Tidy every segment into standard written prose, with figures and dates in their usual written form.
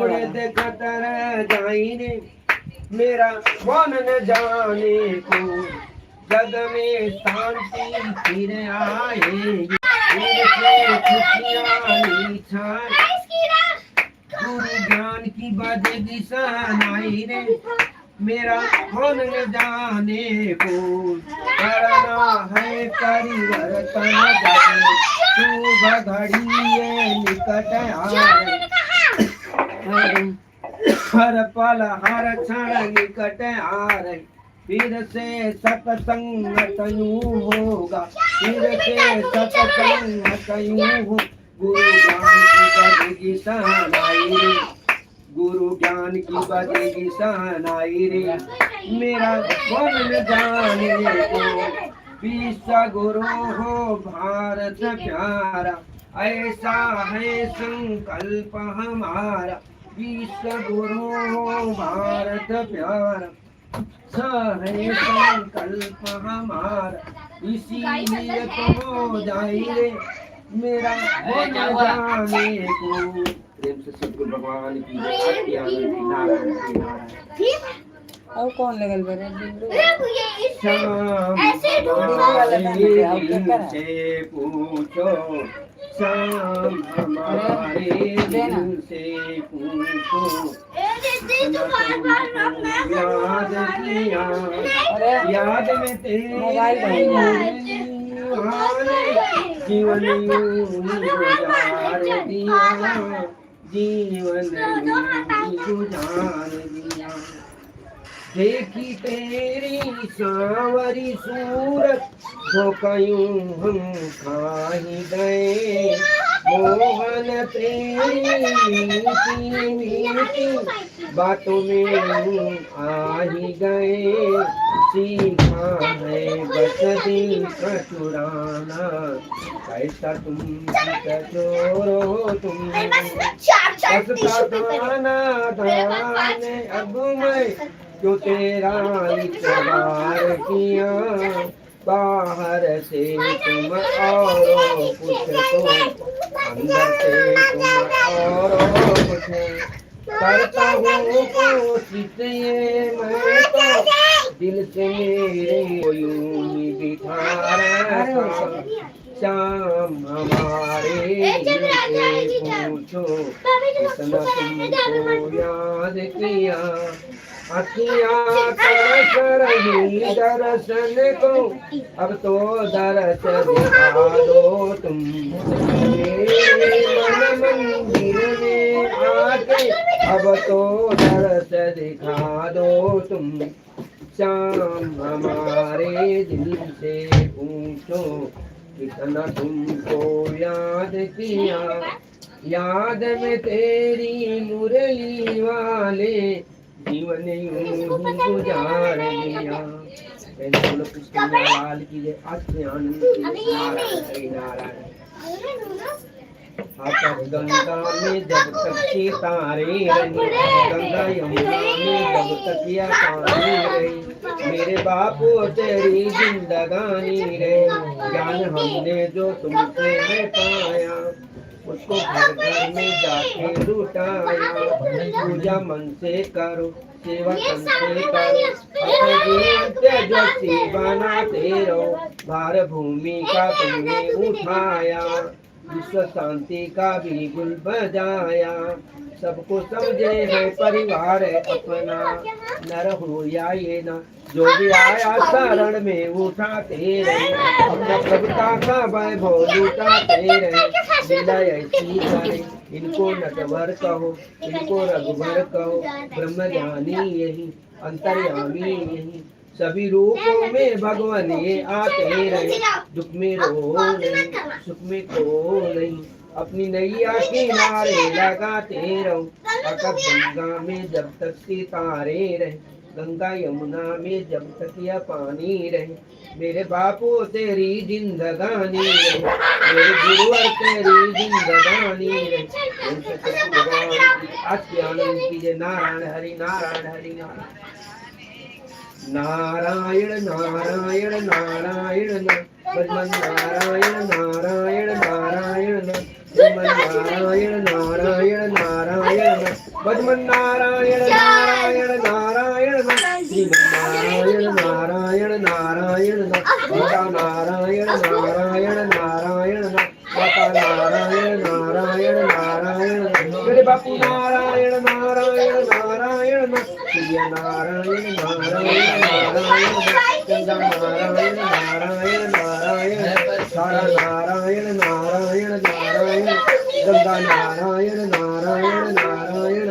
देखत रह जाइने मेरा कौन न जाने को जग में शांति फिर आएगी फिर से खुशियाँ छाए गुरु ज्ञान की बजेगी सहनाई रे मेरा कौन न जाने को करना है परिवर्तन जाने शुभ घड़ी ये निकट आए हर पल हर क्षण निकट आ रही फिर से सत्संग यूं होगा फिर से सत्संग यूं हो गुरु ज्ञान की बजेगी सहनाई रे गुरु ज्ञान की बजेगी सहनाई रे मेरा कौन न जाने को विश्व गुरु हो भारत प्यारा ऐसा है संकल्प हमारा विश्व गुरु हो भारत प्यारा है संकल्प हमारा इसीलिए तो हो जाए रे मेरा कौन जाने को प्रेम से सतगुरु भगवान की नारायण नारायण और कौन लगल बरे से पूछो शाम हमारे दिल से पूछो याद किया याद में तेरे जीवन गुजार दिया जीवन गुजार दिया देखी तेरी सांवरी सूरत हो कयूं हम खाही गए मोहन तेरी मीठी मीठी बातों में आ ही गए सीखा है बस दिल का चुराना कैसा तुम चोरो तुम दाना दाने अब मैं जो तेरा इतबार किया बाहर से तुम और कुछ तो अंदर से तुम और कुछ करता हूँ कोशिश ये मैं तो दिल से मेरे यूं ही बिठा रहा शाम हमारे दिल से पूछो कितना तुमको याद किया अखियाँ तरस रही दर्शन को अब तो दरस दिखा दो तुम मेरे मन मंदिर में आके अब तो दरस दिखा दो तुम शाम हमारे दिल से पूछो कितना तुमको याद किया याद में तेरी मुरली वाले जीवन यूं गुजार दिया लाल की जय आस्ते आनंद की नारायण नारायण गंगा में जब तक के तारे रही गंगा यमुना में जब तक या पानी रही मेरे बापू तेरी जिंदगानी रे ज्ञान हमने जो तुमसे है पाया उसको घर घर में जाके लुटाया पूजा मन से करो सेवा तन से करो अपने जीवन तेजस्वी बनाते रहो भार भूमि का तुमने उठाया विश्व शांति का भी गुल बजाया सबको समझे है परिवार अपना नर हो या ये ना जो भी आया शरण में उठाते रहे अपना प्रभुता का वैभव लुटाते रहे लीला ऐसी करे इनको नटवर कहो इनको रघुवर कहो ब्रह्म ज्ञानी यही अंतर्यामी यही सभी रूपों में भगवान ये आते रहे दुख में रो नहीं सुख में खो नहीं अपनी नैया किनारे लगाते रहो अटक गंगा में जब तक सितारे रहे गंगा यमुना में जब तक यह पानी रहे मेरे बापू तेरी जिंदगानी रहे मेरे गुरुवर तेरी जिंदगानी रहे आनंद कीजिए नारायण हरि नारायण हरि नारायण नारायण नारायण नारायण नारायण नारायण नारायण नारायण नारायण नारायण भजमन नारायण नारायण नारायण श्रीमन नारायण नारायण नारायण माता नारायण नारायण नारायण माता नारायण नारायण नारायण मेरे बापू नारायण नारायण नारायण सूर्य नारायण नारायण नारायण चंद्र नारायण नारायण नारायण सारा नारायण नारायण नारायण गंगा नारायण नारायण नारायण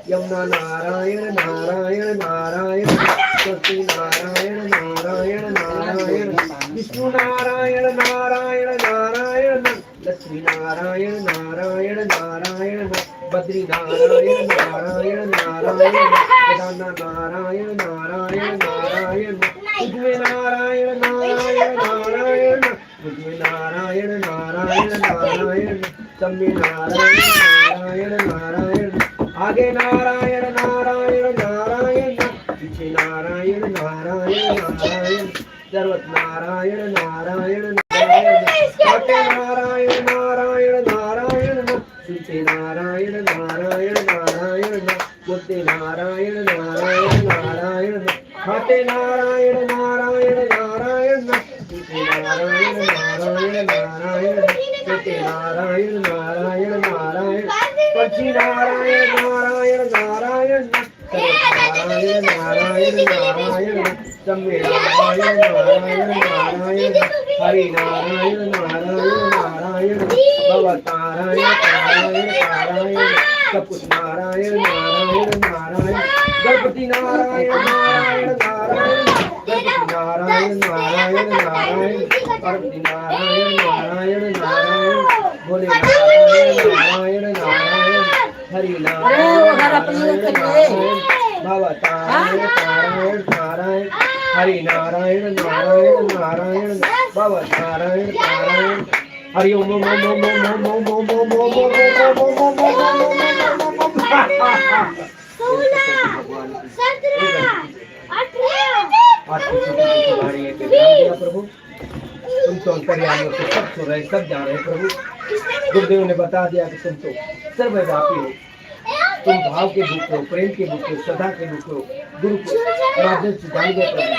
यमुना नारायण नारायण नारायण सरस्वती नारायण नारायण नारायण विष्णु नारायण नारायण नारायण लक्ष्मी नारायण नारायण नारायण बद्री नारायण नारायण नारायण प्रधाना नारायण नारायण नारायण तुझमें नारायण नारायण नारायण तुझमें नारायण नारायण नारायण तम्मे नारायण नारायण नारायण आगे नारायण नारायण नारायण पीछे नारायण नारायण नारायण सर्वत नारायण नारायण नारायण आगे नारायण नारायण नारायण सुनते नारायण नारायण नारायण बोलते नारायण नारायण नारायण खाते नारायण नारायण नारायण सुनते नारायण नारायण नारायण बोलते नारायण नारायण नारायण पक्षी नारायण नारायण नारायण नारायण नारायण नारायण तम्मे नारायण नारायण नारायण हरि नारायण नारायण नारायण भगवत नारायण नारायण नारायण कपुत नारायण नारायण नारायण गणपति नारायण नारायण नारायण गणपति नारायण नारायण नारायण पार्वती नारायण नारायण नारायण भोले नारायण नारायण नारायण हरि नारायण नारायण भगवत नारायण नारायण हरि नारायण नारायण नारायण भगवत नारायण नारायण हरि ओम ओम ओम ओम ओम ओम ओम ओम ओम प्रभु तुम तो अंतर्यामी हो, सब सुन रहे सब जान रहे प्रभु। गुरुदेव ने बता दिया कि तुम तो सर्वव्यापी हो, तुम भाव के भूख हो, प्रेम के भूख हो, श्रद्धा के भूख हो, गुरु को माध्यम से जान गए प्रभु।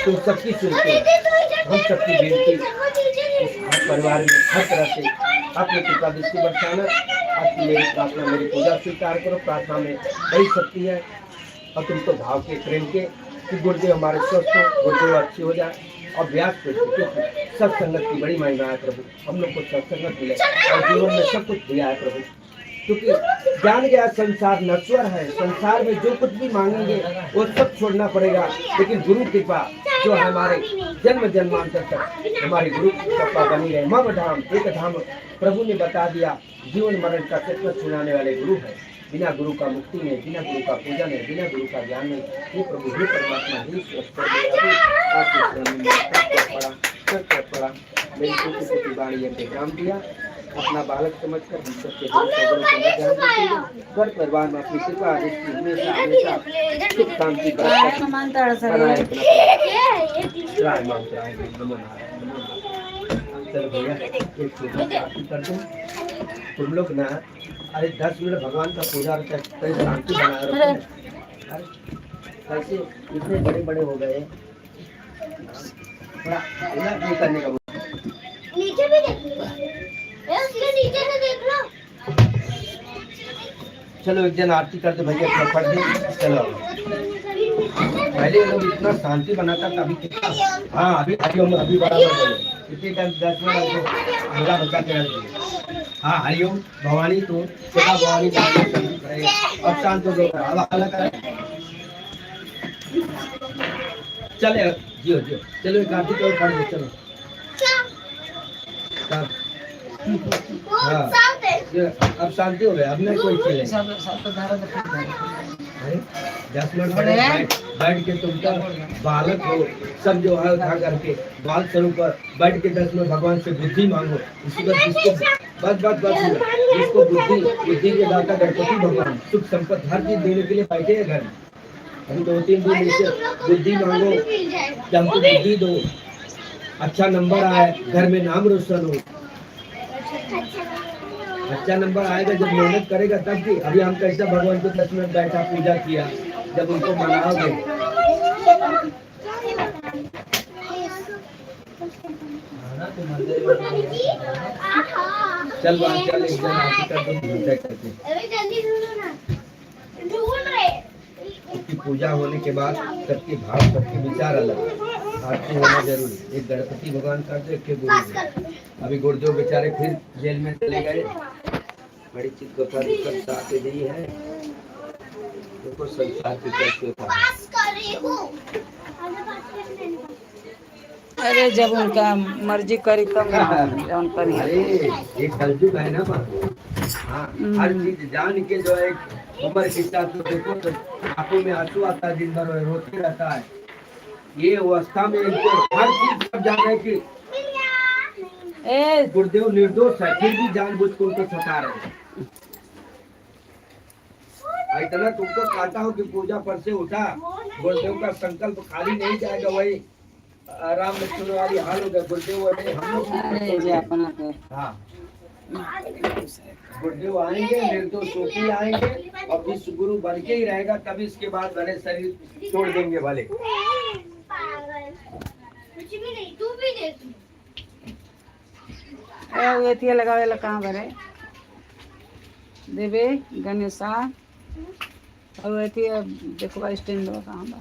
तुम सबकी सुनते हो, हम सबकी बेनती हर परिवार में हर तरह से अपनी कृपा दृष्टि बरसाना। आपकी मेरी प्रार्थना मेरी पूजा स्वीकार करो। प्रार्थना में बड़ी शक्ति है और तुम तो भाव के प्रेम के कि गुरुदेव हमारे स्वस्थ हो, गुरुदेव अच्छे हो जाए और व्यास पे सत्संगत की बड़ी महिमा है प्रभु। हम लोग को सत्संगत मिले और जीवन में सब कुछ दिया है प्रभु, क्योंकि जान गया संसार नश्वर है। संसार में जो कुछ भी मांगेंगे वो सब छोड़ना पड़ेगा, लेकिन गुरु कृपा जो हमारे जन्म जन्मांतर तक हमारे गुरु कृपा बनी रहे। मम धाम एक धाम प्रभु ने बता दिया, जीवन मरण का चक्र छुड़ाने वाले गुरु है। बिना गुरु का मुक्ति नहीं, बिना गुरु का पूजन नहीं, बिना गुरु का ज्ञान नहीं। हे प्रभु हे परमात्मा हे पड़ा मेरी छोटी बाणी ग्राम दिया अपना बालक समझकर हम सबके घर परिवार में अपनी कृपा दृष्टि हमेशा हमेशा सुख शांति कर दो। तुम लोग ना अरे 10 मिनट भगवान का पूजा रहता है, शांति बना रखो। कैसे इतने बड़े बड़े हो गए, थोड़ा नहीं करने का। नीचे भी देख लो, उसके नीचे से देख लो। चलो एक जन आरती करते भैया, अपना पढ़ दे। चलो पहले लोग इतना शांति बनाता था, अभी कितना। हाँ अभी अभी बराबर इतने टाइम 10 मिनट भगा बचा के रख दिए। हाँ हरिओम भवानी तो सदा भवानी अब शांत हो गए। चले जियो जियो, चलो एक आरती और पढ़ दे। चलो हाँ अब शांति हो गया, अब नहीं कोई चले। 10 मिनट बैठ के तुम तो बालक हो, सब जो है उठा करके बाल स्वरूप पर बैठ के 10 मिनट भगवान से बुद्धि मांगो। इसको बस इसको बुद्धि के दाता गणपति भगवान सुख संपत्ति हर चीज देने के लिए बैठे हैं घर में। हम 2-3 दिन से बुद्धि मांगो कि हमको बुद्धि दो, अच्छा नंबर आए, घर में नाम रोशन हो। अच्छा नंबर आएगा जब मेहनत करेगा तब भी। अभी हम कैसे भगवान को 10 मिनट बैठा पूजा किया, जब उनको मनाओगे। चल वहाँ चल, एक जन आके कर दो पूजा करके। उसकी पूजा होने के बाद सबके भाव सबके विचार अलग, आरती होना जरूरी। एक गणपति भगवान कर दो, एक के गुरुदेव। अभी गुरुदेव बेचारे फिर जेल में चले गए, बड़ी चीज दिक्कत आके दी है। देखो संसार की कैसे होता है। अरे जब उनका मर्जी करी तब जौन करी। अरे ये कलयुग है ना माँ। हाँ, हर चीज जान के जो है उम्र के साथ तो देखो तो आंखों में आंसू आता है, दिन भर रोते रहता है। ये अवस्था में इनको हर चीज सब जाना है कि गुरुदेव निर्दोष है, फिर भी जानबूझ के उनको सता रहे हैं। इतना तुमको कहता हूँ कि पूजा पर से उठा, गुरुदेव का संकल्प खाली नहीं जाएगा। वही राम लक्ष्मण वाली हाल होगा। गुरुदेव हम लोग हाँ गुरुदेव आएंगे, निर्दोष होके आएंगे और विश्व गुरु बन के ही रहेगा। तभी इसके बाद भले शरीर छोड़ देंगे भले। एतिया लगावे कहाँ भरे देवे गणेशा और एतिया देखो स्टैंड कहाँ बा।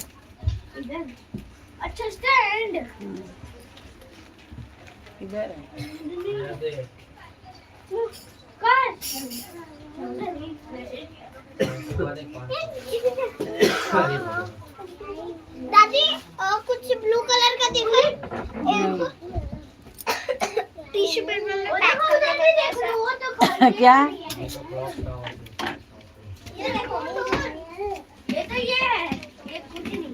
अच्छा स्टैंड इधर दादी कुछ ब्लू कलर का देखो, टिश्यू पेपर में क्या ये देखो, ये तो ये है, ये कुछ नहीं है,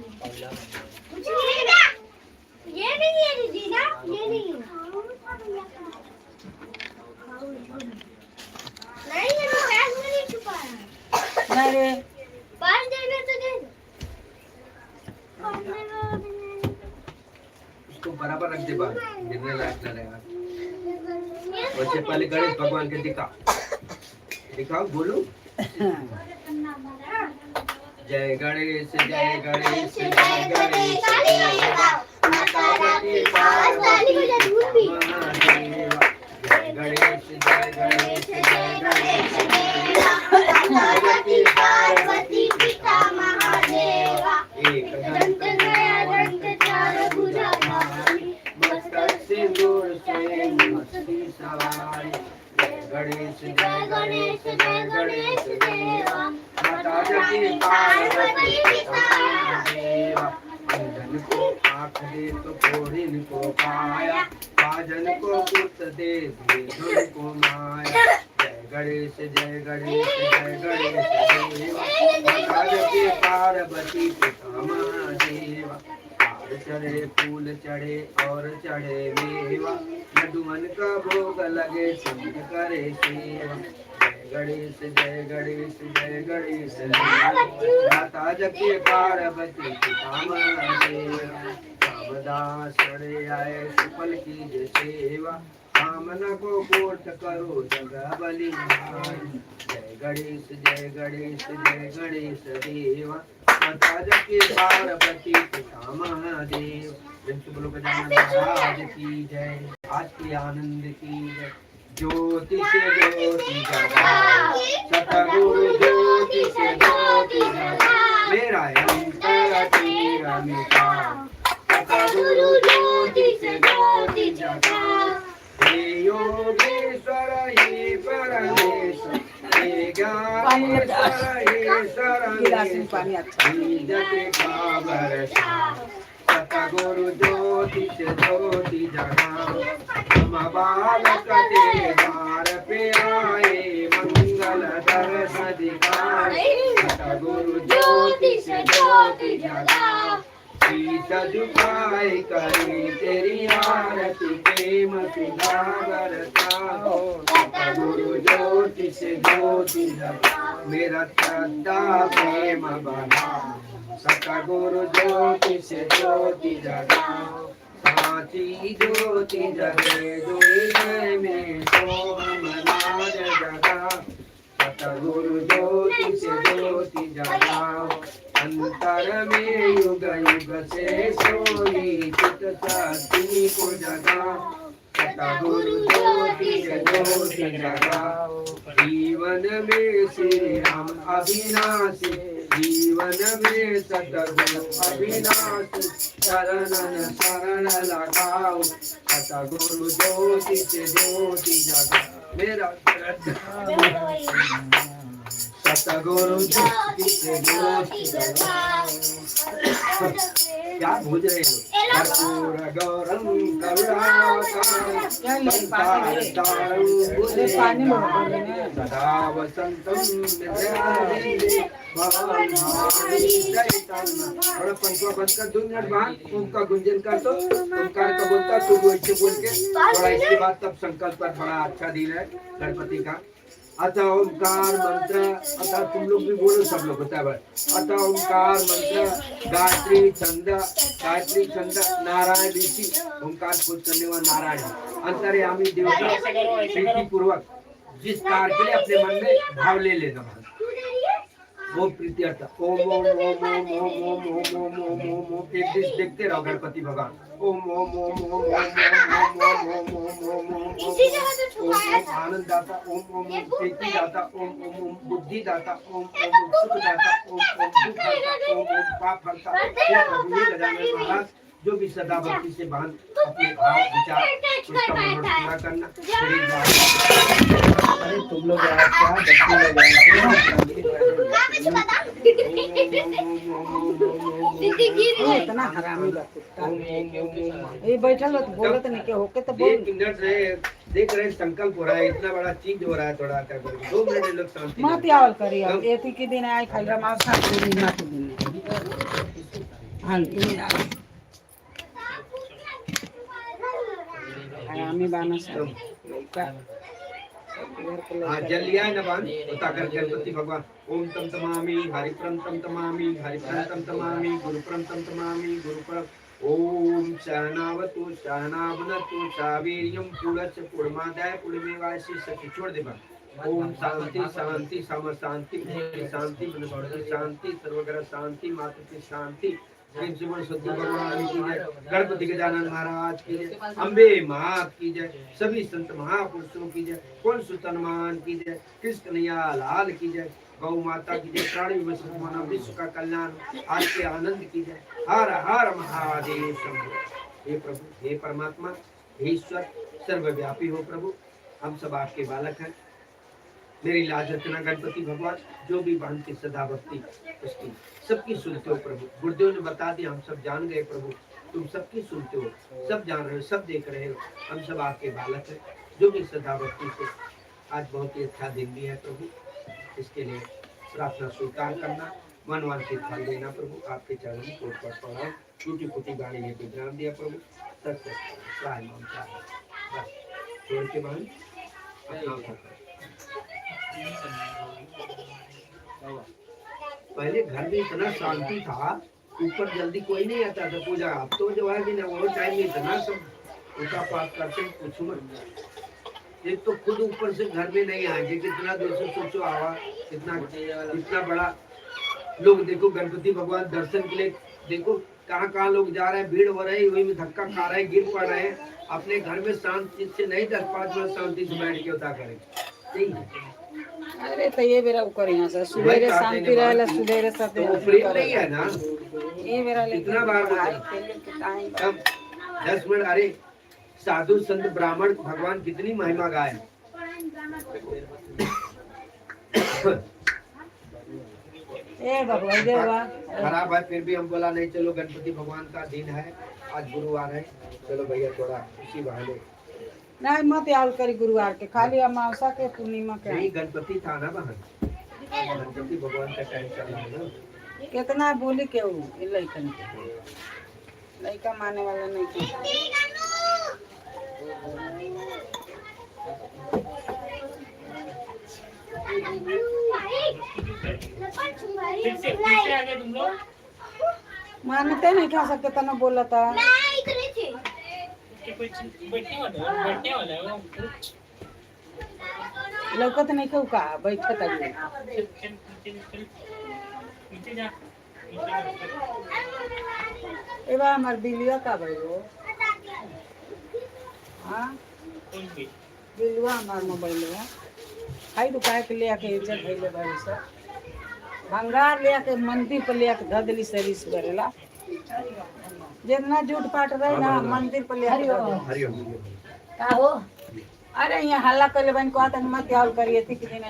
कुछ नहीं है, ये नहीं है जीना, ये नहीं है, नहीं ये तो बैग में नहीं छुपा है। अरे पास देना तो दे उसको बराबर रख दे, बाहर गिरने लायक न रहेगा। बच्चे पहले गणेश भगवान के दिखाओ बोलो जय गणेश जय गणेश जय गणेश महादेव जय गणेश जय गणेश जय गणेश पार्वती पिता महादेवा एक दंत दंत चार भुजा मस्तक सिंदूर स्वयं मस्ती सवारी गणेश जय गणेश जय गणेश देवा माता जगती पार्वती पिता महादेवा अंजन को आँख दे तो कोढ़िन को काया बाजन को पुत दे धुन को माया जय गणेश जय गणेश जय गणेश देवा माता जगती पार्वती पिता महादेवा चढ़े फूल चढ़े और चढ़े मेवा लड्डूमन का भोग लगे संग करे सेवा जय गणेश जय गणेश जय गणेश माता जगती पार्वती पिता महादेवा रामदास चढ़े आए सुफल की सेवा कामना को पूर्ण करो जगह बलि जय गणेश जय गणेश जय गणेश देवा माता जगती पार्वती पिता महादेव महाराज की जय। आज की आनंद की जय। ज्योति से ज्योति जगा सतगुरु ज्योति से ज्योति जगा मेरा अंतर तेरा मिटा सतगुरु ज्योति से ज्योति जगा हे योगेश्वर हे परमेश्वर हे ज्ञानेश्वर हे सर्वेश्वर जगत का वर्षा सतगुरु ज्योति से ज्योति जगा हम बालक तेरे द्वार पे आए मंगल दर्शन दिखाए सतगुरु ज्योति से ज्योति जगा शीश झुकाए करे तेरी आरती प्रेम सुधा बरसा सतगुरु ज्योति से ज्योति जगा मेरा श्रद्धा प्रेम बढ़ा सतगुरु ज्योति से ज्योति जगा सांची ज्योति जगे जो हृदय में सोमनाथ जगा सतगुरु ज्योति से ज्योति जगाओ अंतर में युग युग से सोई चित शक्ति को जगाओ सतगुरु ज्योति से ज्योति जगाओ जीवन में श्री राम अविनाशी जीवन में सतगुरु अविनाशी शरण लगाओ सतगुरु ज्योति से ज्योति जगा मेरा सतगुरु ज्योति से ज्योति जगाओ क्या भूज रहे हो कर्पूर गौरम करुणावतारम संसार सारम सदा वसंतम विद्यादेवी भगवान चैतन्य और पंचवा बंद कर 2 मिनट बाद ओम का गुंजन कर तो ओमकार का बोलता तू वो ऐसे बोल के थोड़ा इसके बाद तब संकल्प पर बड़ा अच्छा दिन है गणपति का अतः ओंकार मंत्र अतः तुम लोग भी बोलो सब लोग होता है अतः ओंकार मंत्र गायत्री छंद नारायण ऋषि ओंकार खोज करने वाला नारायण अंतर्यामी देवता प्रीति पूर्वक जिस कार्य के लिए अपने मन में भाव ले लेना वो प्रीति अर्थ ओम ओम ओम ओम ओम ओम ओम ओम ओम ओम एक दिश देखते रहो गणपति भगवान ओम ओम ओम ओम ओम ओम ओम ओम ओम ओम ओम आनंद दाता ओम ओम प्रीति दाता ओम ओम ओम बुद्धि दाता ओम ओम सुख दाता ओम ओम दुख हरता ओम ओम पाप हरता हे प्रभु हे गजानन महाराज जो भी सदा भक्ति से बांध अपने भाव विचार उसका मनोरथ पूरा करना अरे तुम लोग क्या इतना हरामी ये बैठल हो तो बोलत नहीं के होके तो बोल 1 मिनट रहे देख रहे संकल्प हो रहा है इतना बड़ा चीज हो रहा है थोड़ा क्या करें 2 मिनट लोग शांति मत आवल करी अब एती के दिन आए खाली रमा साथ दिन ना के दिन हां हरामी बाना सब जल लिया है ना बान उताकर गणपति भगवान ओम तम तमामि हरिप्रम तम तमामि हरिप्रम तम तमामि गुरुप्रम तम तमामि गुरुप्रम ओम शरणावतु शरणावनतु सावीर्यम पुरस्य पुरमादाय पुरमेवासी सखी छोड़ दे बा ओम शांति शांति सम शांति शांति वनस्पति शांति सर्वग्रह शांति मातृ की शांति भगवान की जय गणपति गजानन महाराज की जय अम्बे मात की जय सभी संत महापुरुषों की जय कुल सुतनमान की जय कृष्ण कन्हैया लाल की जय गौ माता की जय प्राणी मानव विश्व का कल्याण आज के आनंद की जय हर हर महादेव शंभो हे प्रभु हे परमात्मा हे ईश्वर सर्वव्यापी हो प्रभु हम सब आपके बालक हैं मेरी लाज रखना गणपति भगवान जो भी बहन की सदा भक्ति उसकी सबकी सुनते हो प्रभु गुरुदेव ने बता दिया हम सब जान गए प्रभु तुम सबकी सुनते हो सब जान रहे हो सब देख रहे हो हम सब आपके बालक हैं जो भी सदा भक्ति से आज बहुत ही अच्छा दिन भी है प्रभु इसके लिए प्रार्थना स्वीकार करना मनवांछित फल देना प्रभु आपके चरण में कोट पर पड़ा टूटी फूटी गाड़ी लेके विराम दिया प्रभु सत्य बस छोड़ के बाद पहले घर में इतना शांति था ऊपर जल्दी कोई नहीं आता था पूजा अब तो जो है कि ना वो टाइम में इतना सब पूजा पाठ करते पूछो मत एक तो खुद ऊपर से घर में नहीं आएंगे कितना दूर से सोचो आवा इतना बड़ा लोग देखो गणपति भगवान दर्शन के लिए देखो कहाँ लोग जा रहे हैं भीड़ हो रही है वही में धक्का खा रहे हैं गिर पड़ रहे हैं अपने घर में शांति से नहीं 10-5 मिनट शांति से बैठ के उतार करेंगे अरे तो ये बेरा ऊपर यहाँ से सुबह शांति रहेला सुबह से तो फ्री नहीं है ना ये बेरा कितना बार 10 मिनट अरे साधु संत ब्राह्मण भगवान कितनी महिमा गाए ए भगवान देवा खराब है फिर भी हम बोला नहीं चलो गणपति भगवान का दिन है आज गुरुवार है चलो भैया थोड़ा खुशी बहाने नहीं मत याद करी गुरुवार के खाली अमावस्या के पूर्णिमा के नहीं गणपति था ना बहन गणपति भगवान का टाइम चल रहा है ना कितना बोली के लड़कन लड़का माने वाला नहीं मानते नहीं खा सकते तना बोला था लौकत नहीं कहू का बैठत अभी ए बा हमार बिलिया का भयो हाँ बिलुआ हमार मोबाइल है हाई तो काहे के ले आके इज्जत भइले बाड़ी सब भंगार ले आके मंदिर पर ले आके धर देली सरीस करेला जितना झूठ पाट रही ना मंदिर पर ले आके हरिओम का हो अरे यहाँ हल्ला कर बन को तक मत हल करिए थी कि दिन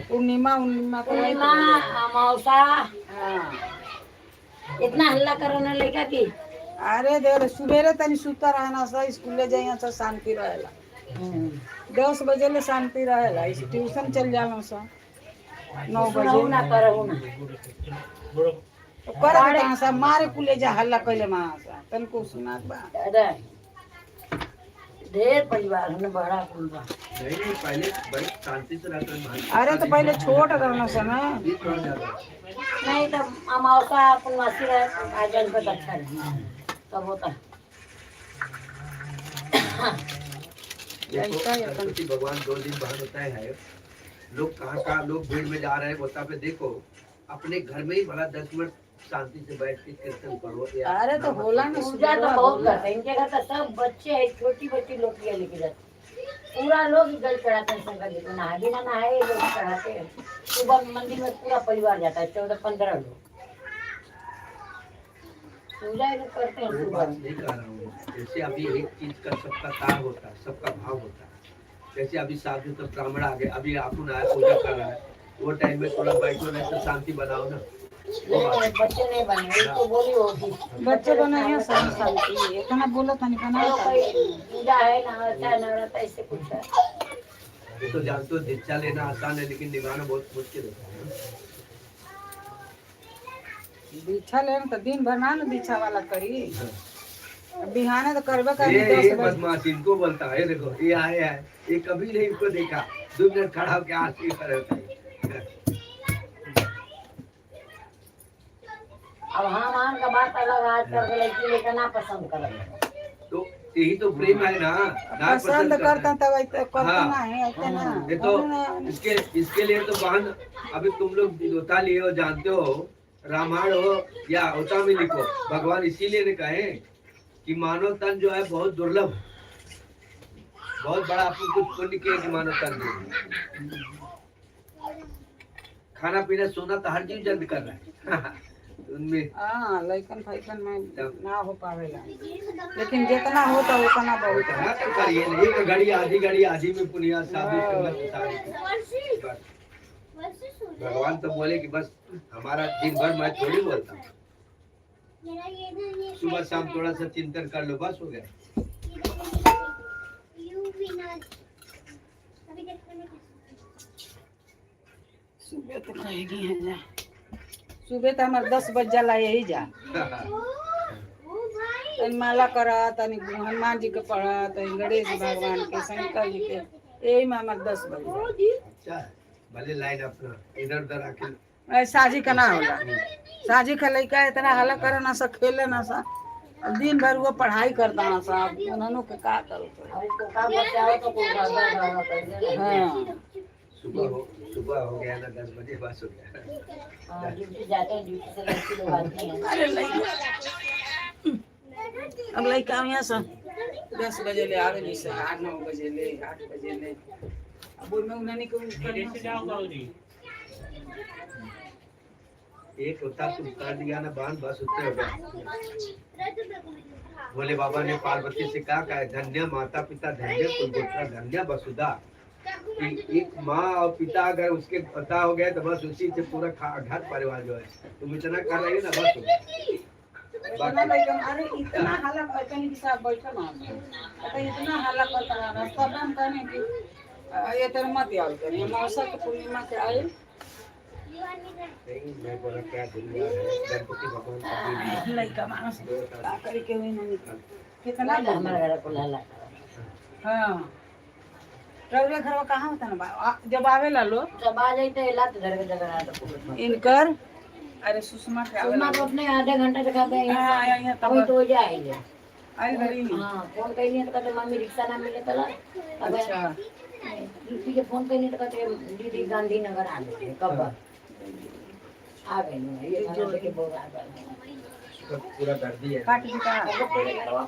पूर्णिमा उर्णिमा को अमावसा इतना हल्ला करने लगा कि अरे देर सुबेरे तनी सुता रहना सा स्कूल जाइए तो शांति रहेला 10 बजे ले शांति रहेला ट्यूशन चल जाला सा 9 बजे ना करहु ना तो कर कहां सा मारे कुले जा हल्ला कइले मा सा तन को सुनात बा दादा ढेर परिवार है बड़ा कुल बा नहीं पहले बड़ी शांति से रहते हैं। अरे तो पहले छोट रहना सा ना नहीं तो अमावसा पूर्णमासी रहे आजन पे अच्छा तब होता देखो सरस्वती भगवान 2 दिन बाद होता है लोग कहाँ लोग भीड़ में जा रहे हैं होता पे देखो अपने घर में ही भला 10 मिनट शांति से बैठ के कीर्तन करो अरे तो होला ना पूजा तो बहुत करते हैं इनके घर तो सब बच्चे है छोटी बच्ची लोग ये लेके जाते पूरा लोग जल चढ़ाते हैं शंकर जी को नहा बिना नहाए लोग चढ़ाते हैं सुबह मंदिर में पूरा परिवार जाता है 14-15 लोग पूजा लोग करते हैं वो बात नहीं कह रहा हूँ जैसे अभी एक चीज का सबका तार होता है सबका भाव होता है जैसे अभी साधु तो ब्राह्मण आ गए अभी आप आया पूजा कर रहा है वो टाइम में थोड़ा बैठो नहीं तो शांति बनाओ ना बच्चे नहीं बने तो बोली होगी बच्चे बनाए सब शांति इतना बोलो तनी बना पूजा है ना चाहे नवरात्र ऐसे कुछ है ये तो जानते हो दीक्षा लेना आसान है लेकिन निभाना बहुत मुश्किल होता है दीक्षा लेन तो दिन भर ना दीक्षा वाला करी बिहाने तो करबे कर ये बदमाश इनको बोलता है देखो ये आए है ये कभी नहीं इनको देखा 2 मिनट खड़ा होकर आरती कर रहा है अब हम आम का बात अलग आजकल के लड़की लेकर ना पसंद कर तो यही तो प्रेम है ना पसंद करता तब करता ना है ऐसे ना ये तो इसके लिए तो बहन अभी तुम लोग विद्वता लिए हो जानते हो रामायण हो या होता में लिखो भगवान इसीलिए ने कहे कि मानव तन जो है बहुत दुर्लभ बहुत बड़ा अपन कुछ पुण्य किया कि मानव तन खाना पीना सोना तो हर चीज जल्द कर रहा है उनमें लइकन फैकन में ना हो पावेला लेकिन जितना होता उतना बहुत है तो करिए एक घड़ी आधी में पुनिया साधु संगत भगवान तो बोले कि बस हमारा दिन भर मैं थोड़ी बोलता हूँ सुबह शाम थोड़ा सा चिंतन कर लो बस हो गया सुबह तो खाएगी है जा सुबह तो हमारे 10 बज जाला यही जा तनी माला करा तनी हनुमान जी के पढ़ा तनी गणेश भगवान के शंकर जी के यही में हमारे 10 बजे अच्छा भले लाइन अपना इधर उधर आके साजी का ना होला साजी का लड़का इतना हल्ला करे ना सा खेले ना सा दिन भर वो पढ़ाई करता ना सा उन्होंने के का करो उसको काम बचाओ तो कोई ज्यादा हाँ सुबह हो गया ना 10 बजे बस हो गया ड्यूटी जाते हैं ड्यूटी से लड़की लोग आती हैं अरे लड़का अब लड़का यहाँ से 10 बजे ले आवे नहीं से 8-9 बजे ले 8 बजे ले अब उनमें उन्होंने को एक होता तुम कर दिया ना बांध बस उतने हो गया भोले बाबा ने पार्वती से कहा धन्य माता पिता धन्य कुलगोत्रा धन्य वसुधा एक माँ और पिता अगर उसके पता हो गया तो बस उसी से पूरा घर परिवार जो है तुम इतना कर रही है ना बस हो अरे इतना हल्ला करते हैं कि सब बैठे ना इतना हल्ला करता है रास्ता बंद करने की ये तेरे मत याद करिए मौसा के पूर्णिमा के आए नहीं मैं बोला क्या दुनिया है गणपति भगवान का लड़का मानस का करे के हुई नहीं कितना हमारे घर को लाला हाँ रउरे घर कहाँ होता ना जब आवेला लो जब आ जाते लात घर के जगह आता इनकर अरे सुषमा के सुषमा को अपने आधे घंटे दिखाते हैं यहाँ तब तो जाएंगे आई घड़ी हाँ फोन कहीं नहीं तो कहते मम्मी रिक्शा ना मिले तो अच्छा यूपी के फोन कहीं नहीं तो कहते दीदी गांधीनगर आ गए कब आ गए नहीं, ये गाना देखे बहुत आ गए तो पूरा कर दिया। काट दिया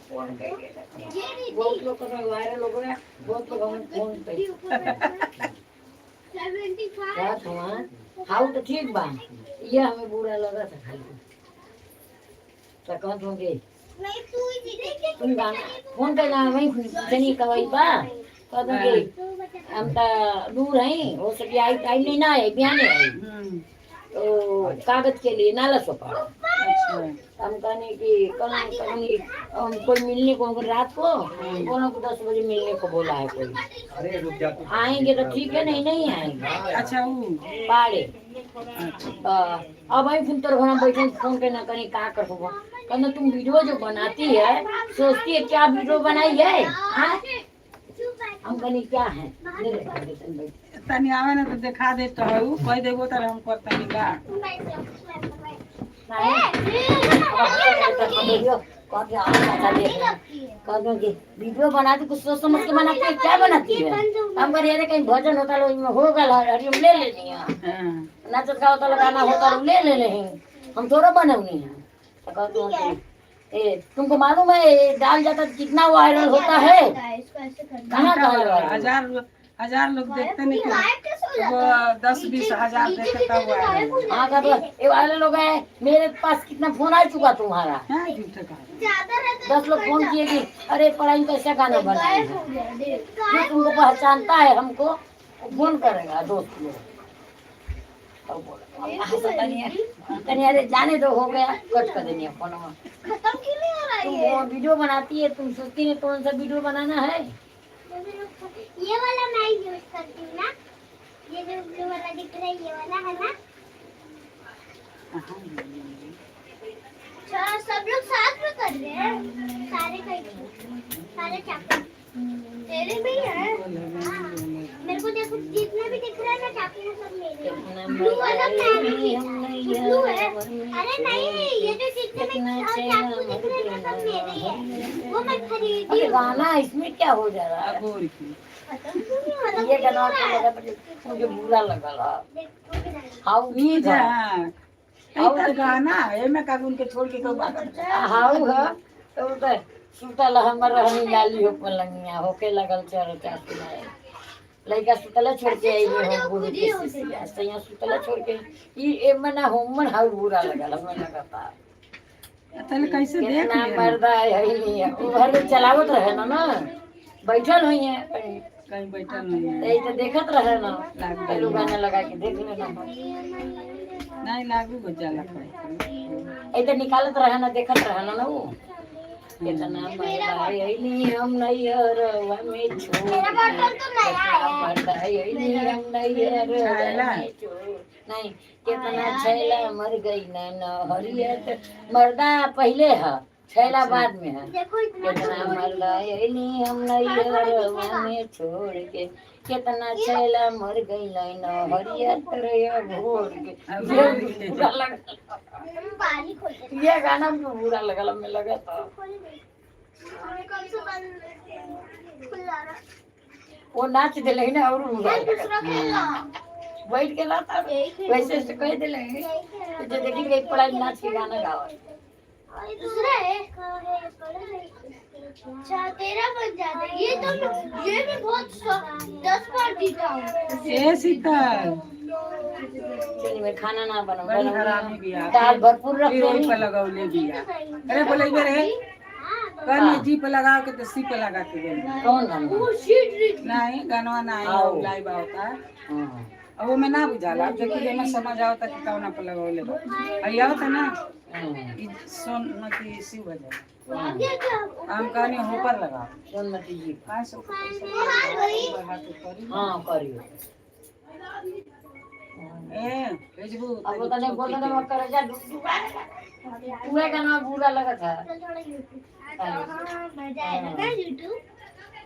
बहुत लोग का वायरल हो गया, बहुत लोग हमें फोन पे क्या था हाउ तो ठीक बा, ये हमें बुरा लगा था खाली तो कहत होंगे तुम गाना फोन पे ना वही जनी कवई बा कहत होंगे हम तो दूर हैं हो सके आई टाइम नहीं ना है बिहान है तो कागज के लिए नाला सो पड़ा। अच्छा हम कहने की कल कहीं कोई मिलने को रात को बोलो को 10 बजे मिलने को बोला है कोई, अरे रुक जा तू। आएंगे तो ठीक है, नहीं नहीं आएंगे अच्छा वो बाड़े अब आई फिर तोर घर बैठे फोन पे ना कहीं का कर होगा कहना तुम वीडियो जो बनाती है सोचती है क्या वीडियो बनाई है हाँ? हम कहनी क्या है ले ले बैठ तनी आवे ना तो दिखा दे तो हूँ कह देबो तो हम करता नहीं का वीडियो बनाती कुछ सोच समझ के बनाती है क्या बनाती है हम कह रहे कहीं भजन होता हो गया हरिओम ले लेनी है नाचत का होता गाना होता ले ले रहे हम थोड़ा बनवनी है तो कहते हैं ए तुमको मालूम है डाल जाता तो कितना वायरल होता है कहाँ कहाँ हजार लोग देखते नहीं कि वो 10-20 हजार देखे तब वायरल हाँ का ये वायरल लोग है मेरे पास कितना फोन आ चुका तुम्हारा है झूठे का 10 लोग फोन किए कि अरे पढ़ाई कैसा गाना बनाए हैं जो तुमको पहचानता है हमको फोन करेगा दोस्त लोग कहीं अरे जाने दो हो गया कट कर देनी है फोन में तुम वीडियो बनाती है तुम सोचती है कौन सा वीडियो बनाना है ये वाला मैं यूज करती हूँ ना, ये जो ब्लू वाला दिख रहा है ये वाला है ना। अच्छा सब लोग साथ में कर रहे हैं सारे चाकू तेरे भी है हाँ। मेरे को देखो जितने भी दिख रहा है ना चाकू सब मेरे ब्लू वाला ब्लू है अरे नहीं ये जो जितने भी चाकू दिख रहे हैं ना सब मेरे ही है वो मैं खरीदी गाना इसमें क्या हो जा रहा है ये गाना मुझे बुरा लगा हाउ नहीं जा तो गाना है मैं कागुन के छोड़ के कब बात हाउ है तो सुतल हमर रहनी लाली हो पलंगिया होके लगल चर चाती है लड़का सुतला छोड़ के आई हो बुढ़ी के सिया सैया सुतला छोड़ के ई ए मना होमन हाउ बुरा लगल हमें लगता तले कैसे देख ना मर्दा है नहीं है वो घर में चलावत रहे ना बैठल हुई है कहीं बैठल नहीं है यही तो देखत रहे ना पहलू गाना लगा के देख लेना नहीं लागू बच्चा लगता ऐसे निकालत रहे ना देखत रहे ना वो कितना मजा नहीं हम नहीं हरवा में छोड़ हम नहीं हरवा में छोड़ नहीं कितना छैला मर गई ना हरियत मर्दा पहले है छैला बाद में है कितना मर्दा नहीं हम नहीं हरवा में छोड़ के कितना छैला मर गई ना हरियत रे भोर के बुरा लगा ये गाना भी बुरा लगा हमें लगा था वो नाच दिले ना और बैठ के लाता वैसे से कह दिले जो देखी गई पढ़ाई नाच के गाना गाओ दूसरा है अच्छा तेरा बन जाता है ये भी बहुत 10 बार जीता हूँ ए शीतल चलिए मैं खाना ना बड़ी बनाऊं हरामी बिया दाल भरपूर रख यही पे लगौले बिया अरे बोले इधर है कल जी पे लगा के तो सी पे लगा के गई कौन गाना नहीं गाना नहीं आओ। लाइव होता है हाँ। अब वो मैं ना बुझाला अब देखिए जब मैं समझ आवता कि कौन पे लगौले अइया होता ना ई सोन मती सी बजा हम कहनी हो पर लगा सोनमती जी काय सो बढ़ा के करी हाँ करियो ए भेजबू अब वो तने बोल ना मत कर जा पूरा गाना बुरा लगा था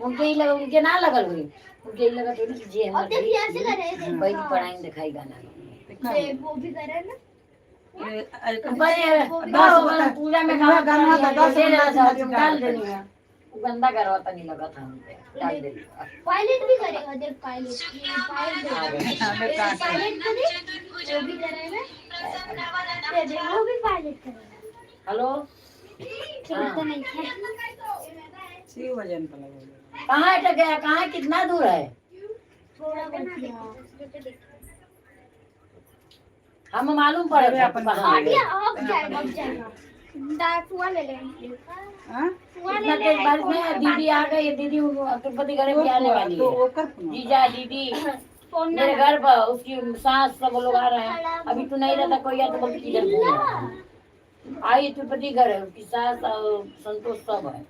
उनके ही लगा उनके ना लगल हुई उनके ही लगा तो जी हम भाई पढ़ाई दिखाई गाना वो भी करे ना पूजा में डाल देनी है गंदा करवाता नहीं लगा था डाल देनी पायलट भी करेगा देख पायलट पायलट वो भी करेगा वो भी पायलट करेगा हेलो चलता नहीं है सी वजन का लगा कहाँ अटक गया कहाँ कितना दूर है थोड़ा बहुत हम मालूम पड़े अपन कहाँ आ गया अब जाएगा दासुआ ले लेंगे हां इतना तेज बारिश में दीदी आ गई दीदी तिरुपति घर भी आने वाली तो है वो कर जीजा दीदी मेरे घर पर उसकी सास सब लोग आ रहे हैं अभी तो नहीं रहता कोई या तो बोलती किधर घूम रहा है। आई तिरुपति घर है उसकी सास और संतोष सब है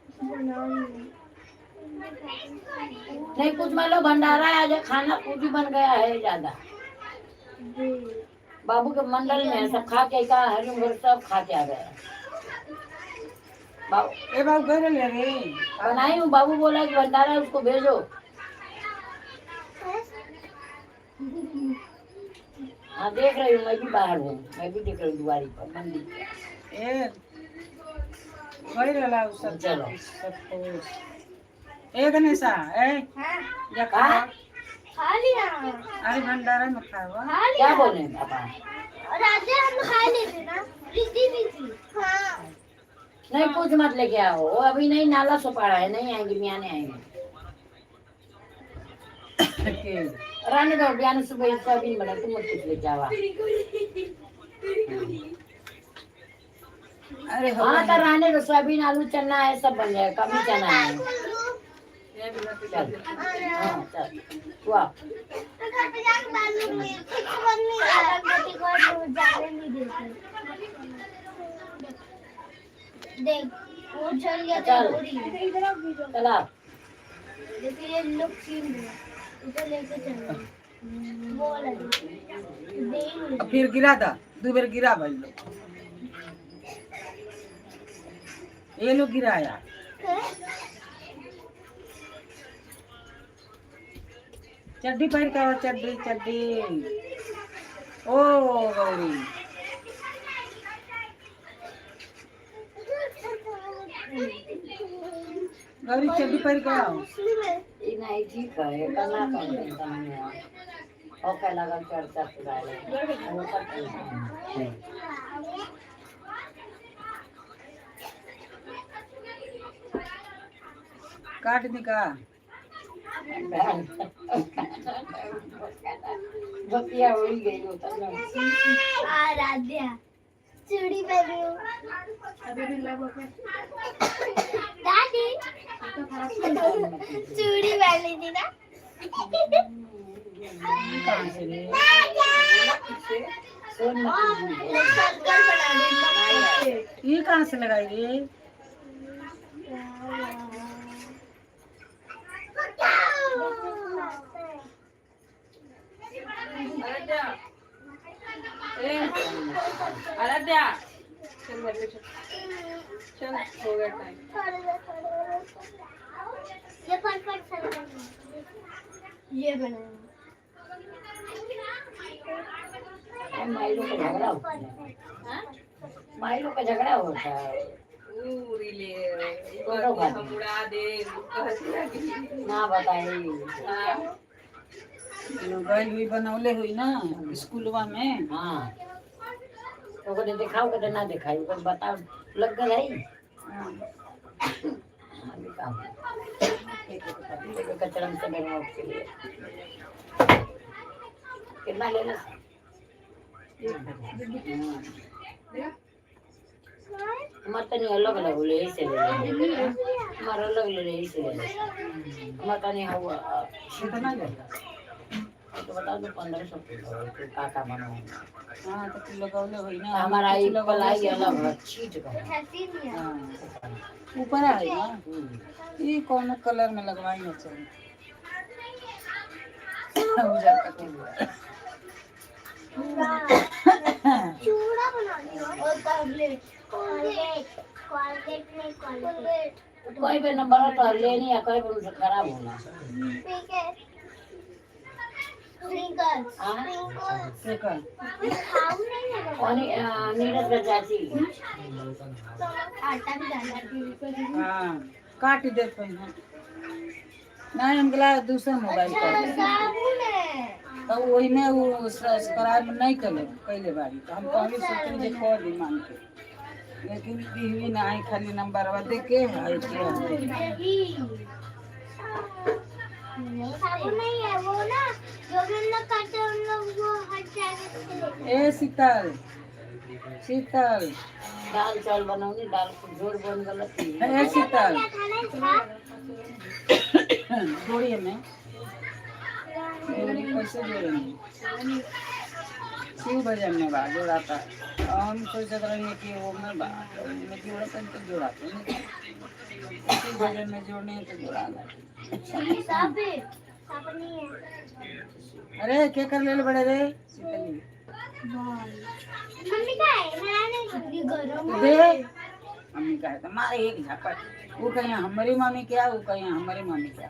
नहीं कुछ मतलब भंडारा है आज खाना पूरी बन गया है ज्यादा बाबू के मंडल में सब खा के का हरिओम घर सब खा के आ गया ए बाबू घर ले रे बनाई हूँ बाबू बोला कि भंडारा है, उसको भेजो हाँ देख रही हूँ मैं भी बाहर हूँ मैं भी देख रही हूँ दुआरी पर मंदिर पे। ए घर ला सब चलो ए गणेशा ए हां जा खा खा लिया अरे भंडारा में खावा खा क्या लिया बोले पापा राजा हम खा लेते ना रिद्धि भी थी हाँ नहीं कुछ मत लेके आओ वो अभी नहीं नाला सुपाड़ा है नहीं आएंगे मियाने आएंगे रानी दो बयान सुबह सोयाबीन बना तुम मत कुछ लेके आवा अरे हाँ तो रानी दो सोयाबीन आलू चना है सब बन जाएगा कभी चना है चल हाँ चल हुआ तो घर पे जाके डाल लूंगी कुछ बन नहीं रहा बेटी को जाने नहीं देती देख वो चल गया चल। पूरी चला देखिए ये लोग छीन रहे उसे लेके चलो वो वाला देंगे अब फिर गिरा था दो बार गिरा भाई लोग ये लोग गिराया चड्डी पहन के आओ चड्डी चड्डी ओ गौरी गौरी चड्डी पहन के आओ ये नहीं ठीक है करना कौन देता है ओके लगा चर्चा पूरा वो सब काट दी का बतिया उड़ी गई होता ना आराध्या चूड़ी पहनी हूँ दादी चूड़ी पहनी थी ना कहाँ से रे सोन सर्कल बना दी ये कहाँ से लगाई रे आराध्या चल बैठो चल हो गया टाइम ये फटफट सर्कल ये बनाया माइलों का झगड़ा होता है माइलों का झगड़ा होता है पूरी ले फोटो खा हम उड़ा दे हंसी लगी ना बताए गई हुई बनौले हुई ना स्कूलवा में हाँ तो कदे दिखाओ कदे ना दिखाई तो बताओ लग गई है कचरम से बनवा के लिए कितना लेना हमारा नहीं अलग अलग ले ऐसे ले हमारा अलग ले ऐसे ले हमारा नहीं हुआ कितना ले तो बता दो 1500 काका बनाओ हाँ तो तू लगौले हुई ना हमारा ये पलाई अलग है छीट का हंसी नहीं है हाँ, ऊपर है ना ये कौन कलर में लगवाई ना चाहिए उजर का चूड़ा बनानी है और टैबलेट कोलगेट कोलगेट में कोलगेट कोई भी नंबर तो लेनी है कोई भी उनसे खराब होना ठीक है स्प्रिंकल्स हाँ? के कर खाऊ नहीं है और नीरज का चाची आटा भी डालना है हाँ काट दे पहले नहीं हम गला दूसरा मोबाइल कर साबुन है तो वही में वो सब्सक्राइब नहीं करे पहले बारी तो हम पहले सोचे जे कर दी मान के लेकिन दीवी नहीं खाली नंबर दे के है साबुन नहीं है वो ना जो भी हम लोग करते हैं उन लोग वो हट जाएगा ए शीतल शीतल दाल चावल बनाऊंगी दाल को जोड़ बन गलत ए शीतल क्या खाना है इसका जोड़िए में कैसे जोड़ेंगे शिव भजन में बा जोड़ाता हम सोचते रहे कि वो में बा में जोड़ता तो जोड़ाते शिव भजन में जोड़ने हैं तो जोड़ाना साबुन नहीं है अरे क्या कर ले बड़े रे शीतली मम्मी का है मैं नहीं खाऊंगी गरम है दे मम्मी का है तो मारे एक झपट वो कहीं हमारी मम्मी क्या वो कहीं हमारी मम्मी क्या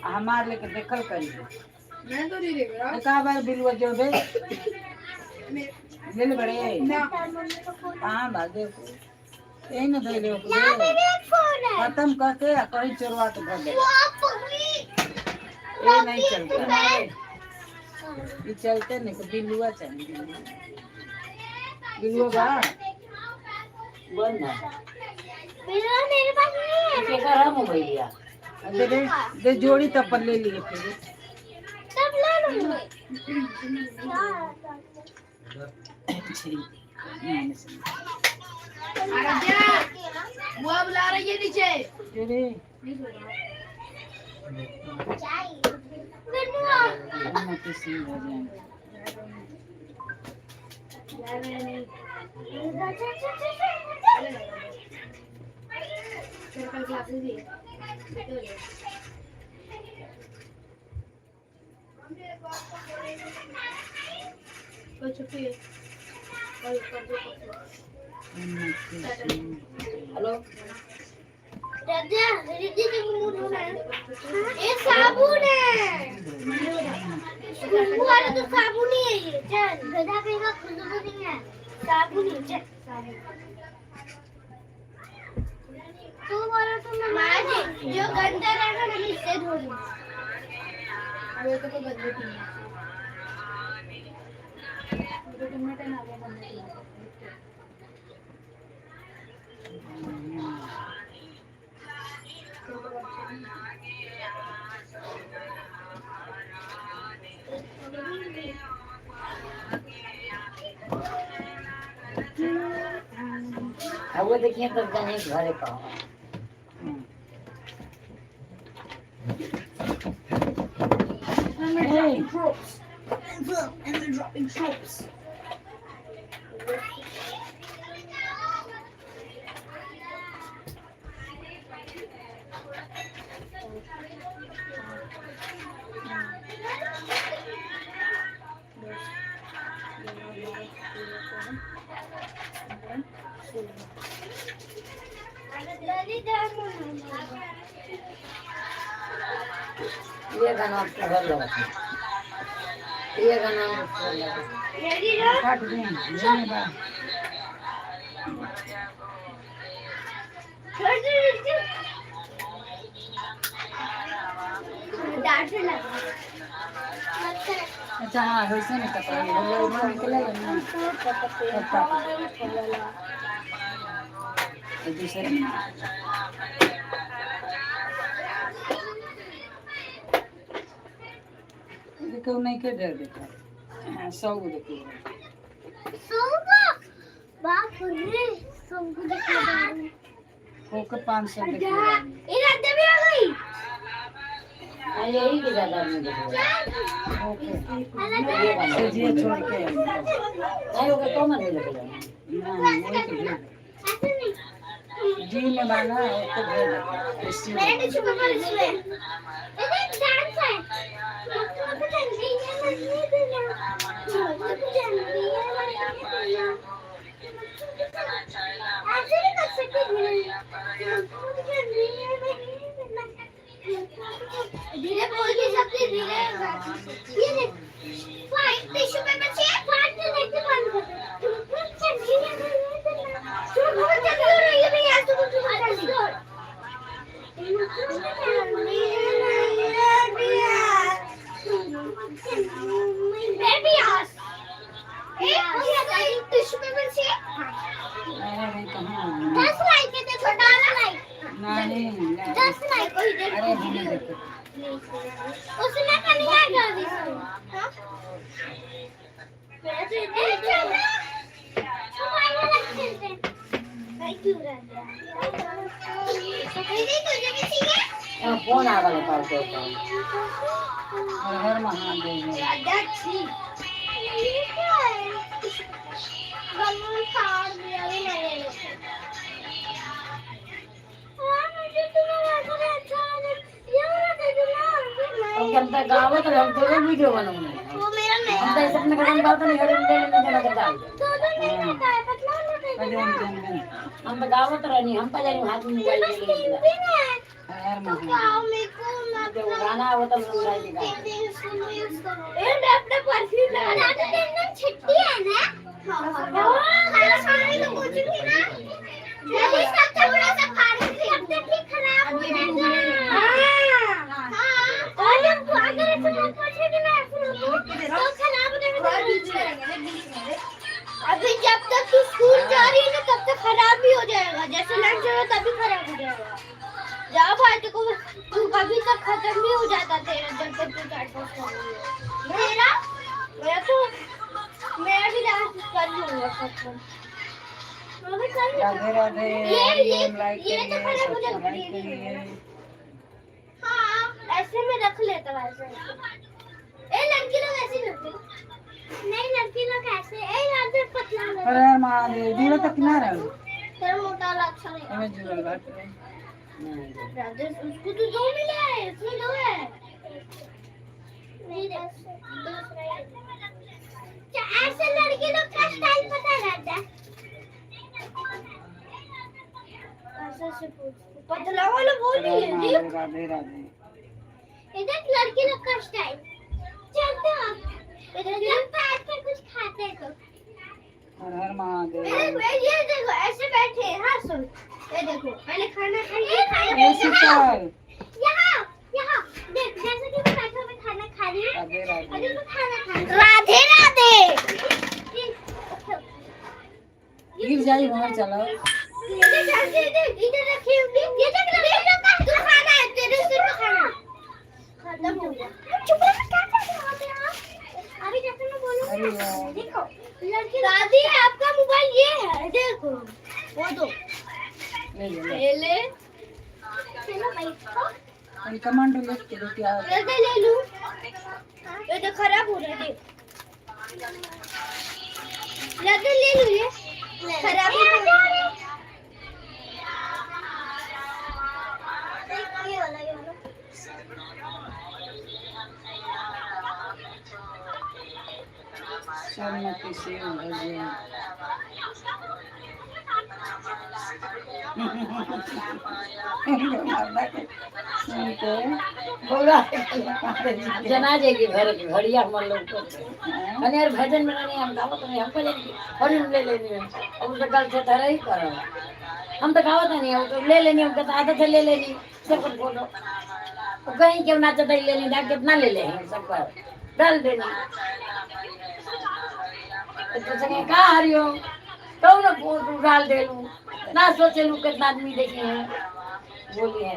हमारे लेके देखल करी मैं तो नहीं देख रहा कहा बार बिलवा जोड़ दे ले बड़े मम्मी को फोन कहाँ बाजे यही न दे ले यहाँ पे भी एक फोन है खत्म करके कहीं चोरवा के भर दे वो पगली ये नहीं चलता ये चलते नहीं तो बिलुआ चाहिए बिलुआ बा बन ना बिल्कुल मेरे पास नहीं है के कर मोबाइल लिया दे दे दे जोड़ी तब ले लिए फिर तब ले लूंगी वो बुला रही है नीचे तेरे उन्नति सिंह भजन सर्कल क्लासेस भी कोई छुट्टी है उन्नति सिंह हेलो राजा रिद्धि के मूड होना है ये साबुन है वो वाला तो साबुन ही है ये चल गधा पेगा खुशबू नहीं है साबुन ही चल तो वाला तो मैं मार दे जो गंदा रहेगा ना इससे धो दूंगा अब ये तो कोई बदले नहीं है तो टमाटर ना वो बनने अब वो देखिए तब जाने घरे का and they're dropping tropes. ये गाना घर लगा ये गाना Ready, Dad? काट दे लेने बा डांट लगा अच्छा हाँ वैसे नहीं कटा ये वो निकला ना ये दूसरे देखो नहीं के डर देखा सौ देखो सोगा बाप रे सोगा देखा ओके 500 देखो ये रात भी आ गई यही की ज्यादा नहीं देखो ओके सजिए छोड़ के नहीं होगा तो मन लगेगा नहीं वही के भेज ऐसे नहीं जी में बाना ओके भेज मेरे टिश्यू पेपर इसमें ये डांस है तो जल्दी है मम्मी देना तो जल्दी है मम्मी देना ऐसे नहीं कर सकते जल्दी है मम्मी देना धीरे बोल के सकते धीरे ये देख फाइट टिश्यू पेपर चाहिए फाइट से देखते बंद कर चलिए तू बहुत जल्दी हो रही है भैया तू जल्दी बेबी आस एक टिश्यू पेपर चाहिए अरे भाई कहाँ 10 लाइक है देखो 10 लाइक नहीं 10 लाइक कोई देख अरे हमें देखो उसने का नहीं आएगा अभी हां वैसे दे दे मोबाइल रख दे भाई क्यों रख दिया दीदी तुझे भी चाहिए फोन आ गया पास से हर हर महादेव दादा छी ये क्या है बलून फाड़ दिया भी नहीं है हां मुझे तुम्हारा अच्छा ये वाला दे दो ना अब करता गावत हम तो वीडियो बनाऊंगा वो मेरा नहीं हम तो ऐसे में कदम बात नहीं हरे ले लेने जाना करता तो नहीं आता है पतला वाला दे दो हम तो गावत रहनी हम तो जानी हाथ में मोबाइल ले लेंगे भी नहीं है हर तो महादेव गाँव में को मैं जब गाना होता है मोबाइल दिखा अपना परफ्यूम लगा दे दिन छुट्टी है ना खाना खाने तो पूछूंगी ना जल्दी सब थोड़ा सा फाड़ के अपने ठीक खराब हो जाएगा और जब अगर ऐसे मत पूछेगी ना तो खराब हो जाएगा अभी जब तक तू स्कूल जा रही है ना तब तक खराब भी हो जाएगा जैसे लंच होगा तभी खराब हो जाएगा जा भाई को तू कभी तक खत्म नहीं हो जाता तेरा जब तक तू चाट कर मेरा मैं तो मैं भी डांस कर लूंगा खत्म मैं भी कर राधे राधे ये लाइक ये तो खराब हो जाएगा करिए हाँ ऐसे में रख लेता वैसे ए लड़की लोग ऐसे करते नहीं लड़की लोग ऐसे ए राधे पतला लोग हर हर महादेव दूर तक ना रहो तेरा मोटा अच्छा नहीं हमें जुगल घाट राधे उसको तो दो मिले हैं इसमें दो है नहीं क्या ऐसे लड़की लोग का स्टाइल पता रहता है ऐसे से पूछ पतला वाला वो नहीं है जी राधे राधे इधर लड़की लोग का स्टाइल चलते हैं इधर जब बैठ के कुछ खाते हैं तो हर हर महादेव ये देखो ऐसे बैठे हैं हाँ सुन ये देखो पहले खाना खाइए ए शीतल यहाँ यहाँ देख जैसे कि मैं बैठा मैं खाना खा रही हूँ राधे राधे अभी मैं खाना खा रही हूँ राधे राधे गिर जाई बाहर चलो इधर रखी होंगी ये देख तू खाना है तेरे सिर पे खाना खत्म हो गया चुप रह क्या कर रहे हो आप अभी जैसे मैं बोलूंगी ना देखो लड़की दादी आपका मोबाइल ये है देखो वो दो ले ले चलो भाई हम कमांड लिख के दो क्या ले लूं ये तो खराब हो रहा है देख ले लूं ये खराब हो रहा है ये वाला सोमती से भजे जनाजे की घर की घड़िया हम लोग को मैंने यार भजन में नहीं हम गावत नहीं हमको और ले लेनी है अब तो गल से तरह ही करो हम तो गावत नहीं है तो ले लेनी हम तो आदत है ले लेनी सब कुछ बोलो तो कहीं क्यों ना चाहता ले लेनी डाक कितना ले ले सब पर डाल देनी तो संगे कहाँ हरियो तो ना फोटो डाल दे लूं ना सोचे लूं कितना आदमी देखे हैं बोलिए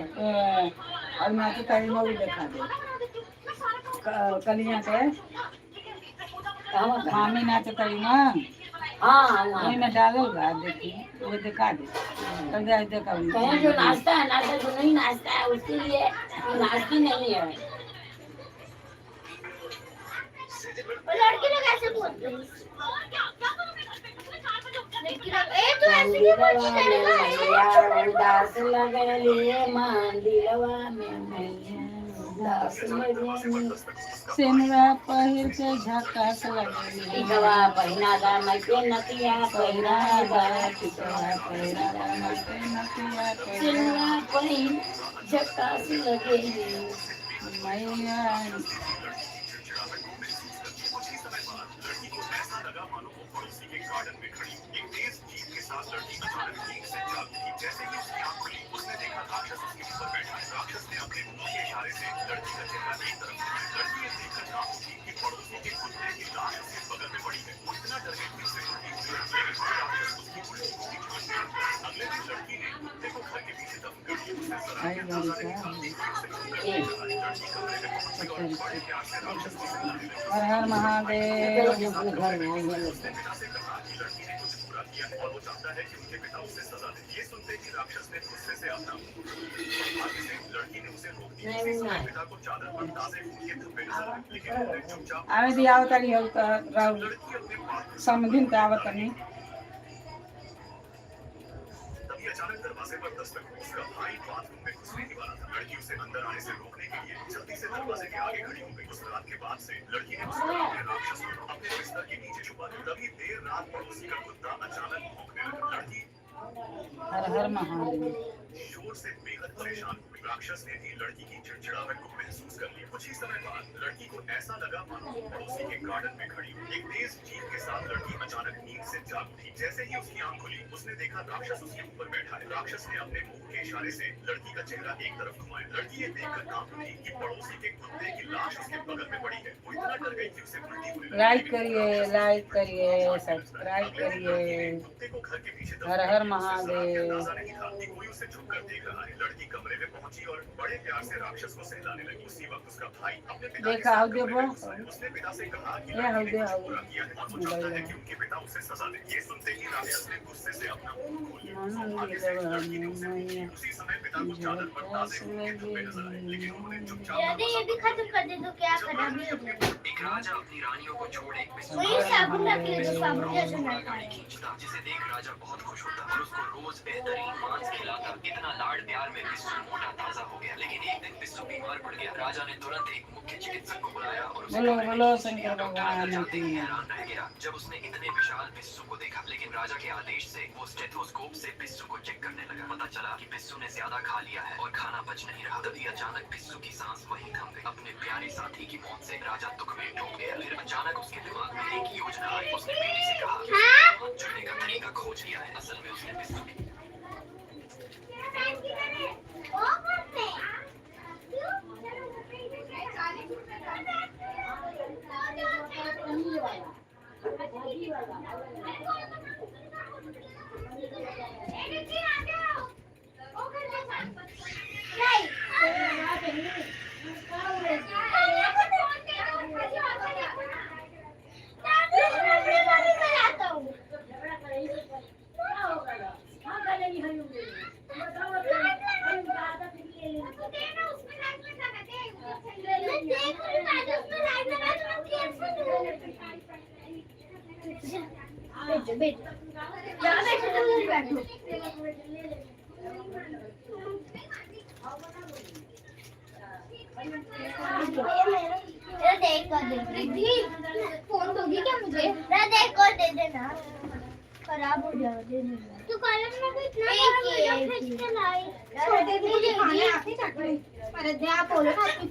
और मैं तो कहीं में भी दिखा दे कलियां के मामी नाच करी ना हाँ वही में डालल बा देखी वो दिखा दे तो जाए देखा कहीं जो नाचता है नाचता जो नहीं नाचता है उसके लिए नाचती नहीं है लड़की लोग ऐसे बोलते हैं लड़की लोग ए तू ऐसे क्यों बोलती है उदास लगलिए मंदिरवा में मैया उदास लगनी सेनरा पहिर के झकास लगली टिकवा पहिना दा मके नतिया पहिरा दा टिकवा पहिरा मते नतिया सिलवा पहिन झकास लगेली मैया आई गाड़ी का हर हर महादेव। अपने घर में आएंगे लोग तो। नहीं नहीं आवे दी आवतारी हो का राव समधिन का आवतनी तभी अचानक दरवाजे पर दस्तक हुई। उसका भाई बाथरूम में घुसने ही वाला था। लड़की उसे अंदर आने से रोकने के लिए जल्दी से दरवाजे के आगे खड़ी हो गई। उस रात के बाद से लड़की ने उस राक्षस को अपने बिस्तर के नीचे छुपा दिया। तभी देर रात पड़ोसी का कुत्ता अचानक भौंकने लगा। लड़की हर हर महादेव। शोर से बेहद परेशान हुई। राक्षस ने भी लड़की की चिड़चिड़ाहट को महसूस कर लिया। कुछ ही समय बाद लड़की को ऐसा लगा मानो वो पड़ोसी के गार्डन में खड़ी हो। एक तेज चीख के साथ लड़की अचानक नींद से जाग उठी। जैसे ही उसकी आंख खुली उसने देखा राक्षस उसके ऊपर बैठा है। राक्षस ने अपने मुंह के इशारे से लड़की का चेहरा एक तरफ घुमाया। लड़की ये देखकर कांप उठी कि पड़ोसी के कुत्ते की लाश उसके बगल में पड़ी है। वो इतना डर गई कि उसे उल्टी होने लगी। लाइक करिए सब्सक्राइब करिए। कुत्ते को घर के पीछे हर हर महादेव। अंदाजा नहीं था कि कोई उसे छुप कर देख रहा है। लड़की कमरे में पहुंची और बड़े प्यार से राक्षस को सहलाने लगी। उसी वक्त उसका भाई अपने पिता के देखा साथ हो कमरे में देखो घुसा है। उसने पिता से कहा कि ये लड़की हो ने दे कुछ हो बुरा किया है और वो चाहता है कि उनके पिता उसे सजा दे। ये सुनते ही राक्षस ने गुस्से से अपना मुंह खोल लिया। सौभाग्य से लड़की ने उसे पीट दिया। उसी समय पिता को चादर पर ताजे खून के धब्बे नजर आए, लेकिन उन्होंने चुपचाप यदि ये भी खत्म कर दे तो क्या खराबी हो जाएगी। एक राजा अपनी रानियों को छोड़ एक वही साबुन रख ले जो साबुन जैसे ना गाड़ी खींचता, जिसे देख राजा बहुत खुश होता और उसको रोज बेहतरीन मांस खिलाता। इतना लाड़ प्यार में पिस्सू मोटा ताजा हो गया। लेकिन एक दिन पिस्सू बीमार पड़ गया। राजा ने तुरंत एक मुख्य चिकित्सक को बुलाया और उसे बोलो शंकर भगवान जाते ही की। हैरान रह गया जब उसने इतने विशाल पिस्सू को देखा। लेकिन राजा के आदेश से वो स्टेथोस्कोप से पिस्सू को चेक करने लगा। पता चला कि पिस्सू ने ज्यादा खा लिया है और खाना पच नहीं रहा। तभी अचानक पिस्सू की सांस वहीं थम गई। अपने प्यारे साथी की मौत से राजा दुख में डूब गया। फिर अचानक उसके दिमाग में एक योजना आई। उसने बेटी से कहा कि जुड़ने का तरीका खोज लिया है। असल में उसने पिस्सू की फोन दोगी क्या मुझे? देख कर दे देना, खराब हो जाएगा। दे देना। तू कॉलेज में भी इतना छोटे मुझे खाने आते चटनी पर दे आप बोलो ना आपकी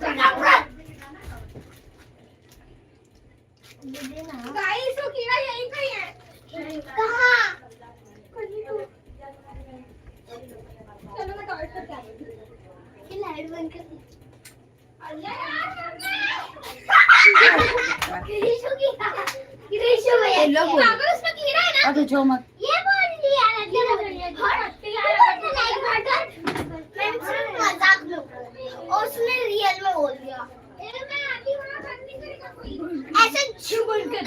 दे देना। गाइस वो कीड़ा यहीं पे है। कहां? चलो मैं टॉयलेट करके आई हूं। ये लाइट बंद कर दी। उसमें कीड़ा है ना। अरे जो मत ये बोल दिया मैं सिर्फ मजाक में और उसने रियल में बोल दिया। मैं आती हूँ ना, नहीं करेगा कोई ऐसे झूठ कर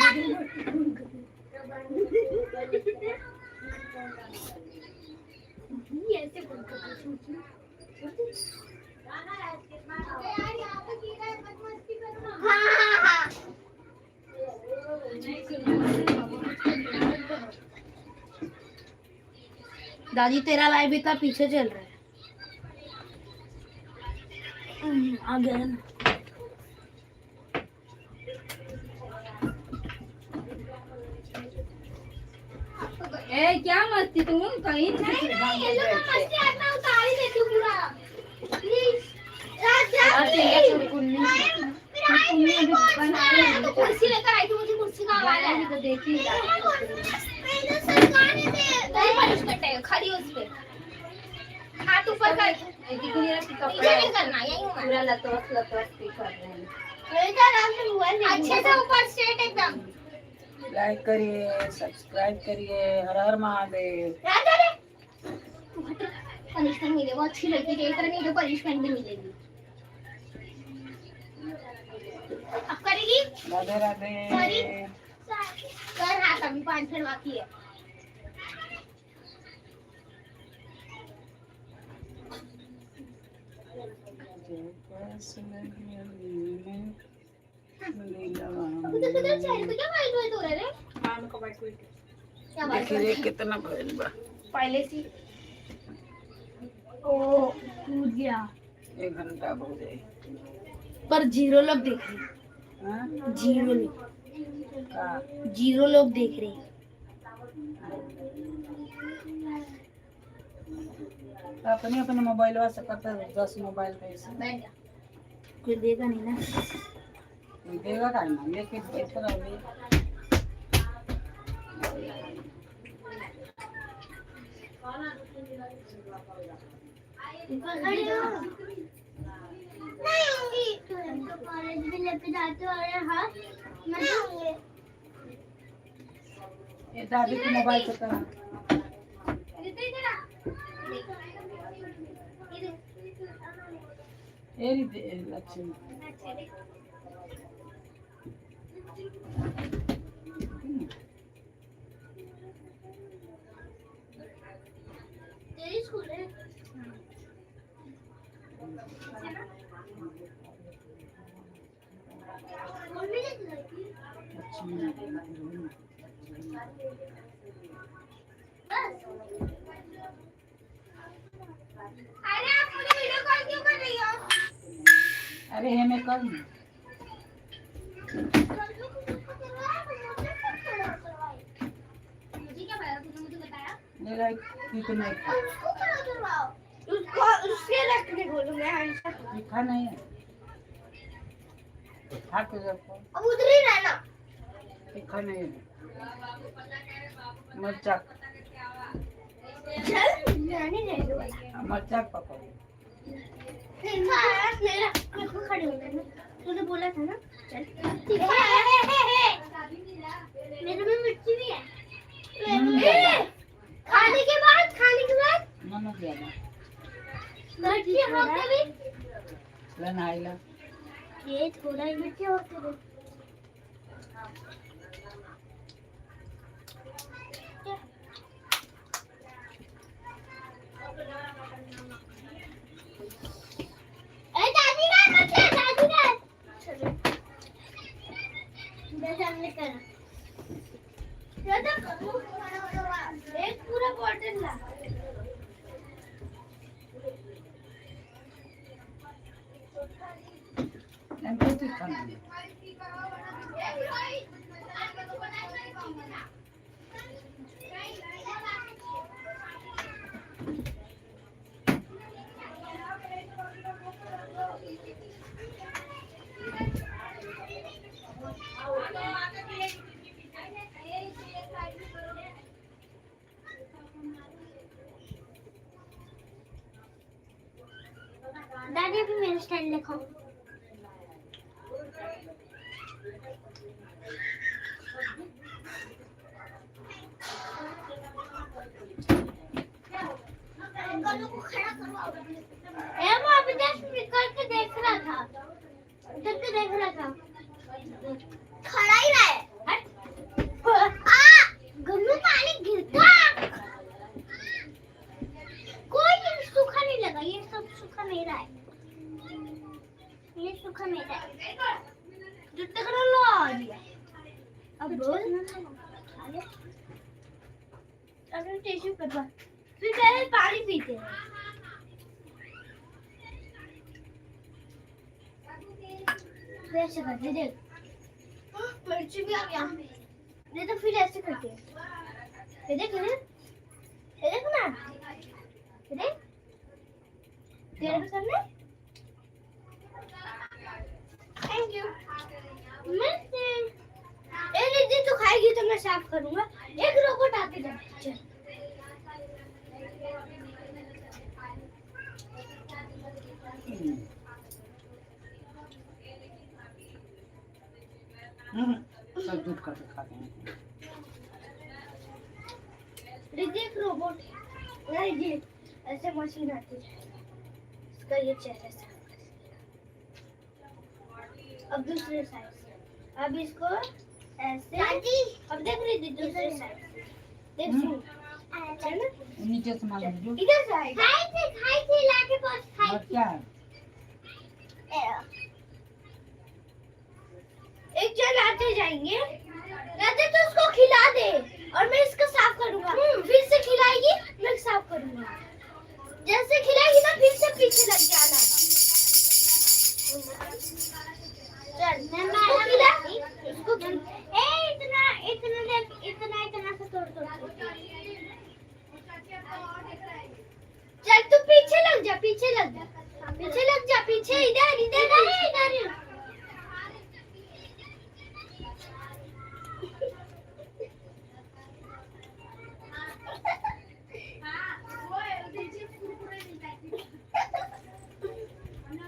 ऐसे बोल कर हाँ। दादी तेरा लाइव इतना पीछे चल रहा है। आ गया ना। ए क्या मस्ती तुम कहीं नहीं ये लोग मस्ती आता उतार ही देती हूँ पूरा। प्लीज तो कुर्सी लेकर आई थी, मुझे कुर्सी का आवाज आई तो देखी सरकार ने पनिशमेंट है, खड़ी उस पे हाथ ऊपर कर, नीचे नहीं करना, यही पूरा लतवस कर रहे हैं। अच्छे से ऊपर स्ट्रेट एकदम। लाइक करिए सब्सक्राइब करिए। हर हर महादेव। पनिशमेंट मिले, वो अच्छी लड़की के तरह नहीं तो पनिशमेंट भी मिलेगी। अब करेगी? राधे राधे। सॉरी कर हाथ, अभी 5 मिनट बाकी है। अभी तो तेरे चेहरे पे क्या वाइट वाइट हो रहा है रे? हाँ मैं कबाड़ को क्या वाइट देखिए वाइट? कितना भइल बा। पहले से ओ टूट गया। 1 घंटा हो जाए। पर जीरो लोग देख रहे हाँ हैं, जीरो लोग, का जीरो लोग देख रहे हैं। अपने अपने मोबाइल से करते 10 मोबाइल कैसे बैठ जा, कोई देगा नहीं ना। कोई देगा का ना लेके बैठ रहे। नहीं तो कॉलेज में लेके जाते हो और हाँ मैं दूंगी। ये दादी के मोबाइल से करा। ये लक्ष्मी तेरी स्कूल है? स्कूल में जाती लड़की? बस। अरे आप मुझे वीडियो कॉल क्यों कर रही हो? अरे है मैं कर दूं। मुझे क्या पता, तूने मुझे बताया? मेरा कितने उसको करो करवाओ, उसको उसके रखने बोलूं मैं हमेशा। लिखा नहीं है। खा के देखो। अब उधर ही रहना। लिखा नहीं है। मरचा चल जाने दे दो। मरचा पकाओ। मेरा मैं को खड़े होना है, तूने बोला था ना। चल ठीक है। मेरे में मिर्ची भी है। खाने के बाद मनो ज्यादा मिर्ची होते भी लेना आइला। ये थोड़ा ही मिर्ची होते भी। अरे दादी का मिर्ची, दादी का चलो इधर सामने कर ज्यादा करो। एक पूरा बॉटल ला। इनको तो खाना है। दादी अभी मेरा स्टाइल देखो। वो अभी जस्ट निकल के देख रहा था, उधर से देख रहा था। खड़ा ही रहा है। गन्नू पानी गिरता। कोई सूखा नहीं लगा, ये सब सूखा नहीं रहा है, ये सूखा नहीं रहा है। जितने करो लो आ गया। अब अगर टिश्यू पेपर फिर पहले पानी पीते हैं। ऐसे करते देख, मिर्ची भी आ गया। नहीं तो फिर ऐसे करते हैं। ये देख ना, ये देख ना, ये देख तेरे को करना है। Thank you. मिलते हैं। एक दिन तो खाएगी तो मैं साफ करूंगा। एक रोबोट आके जा। चल सब दूध का खाते हैं। रिजेक्ट रोबोट नहीं जी ऐसे मशीन आती है, इसका ये चेहरा साफ कर दिया। अब दूसरे साइड से, अब इसको ऐसे, अब देख रही थी दूसरे साइड से, देख सुन, चल नीचे से मार दो। इधर से खाई से लाके पास खाई और क्या है? एक जन आते जाएंगे, रहते तो उसको खिला दे और मैं इसको साफ करूंगा, फिर से खिलाएगी मैं साफ करूंगा, जैसे खिलाएगी ना फिर से पीछे लग जाना। चल मैं खिला इसको ए इतना सा तोड़ चल तू पीछे लग जा पीछे इधर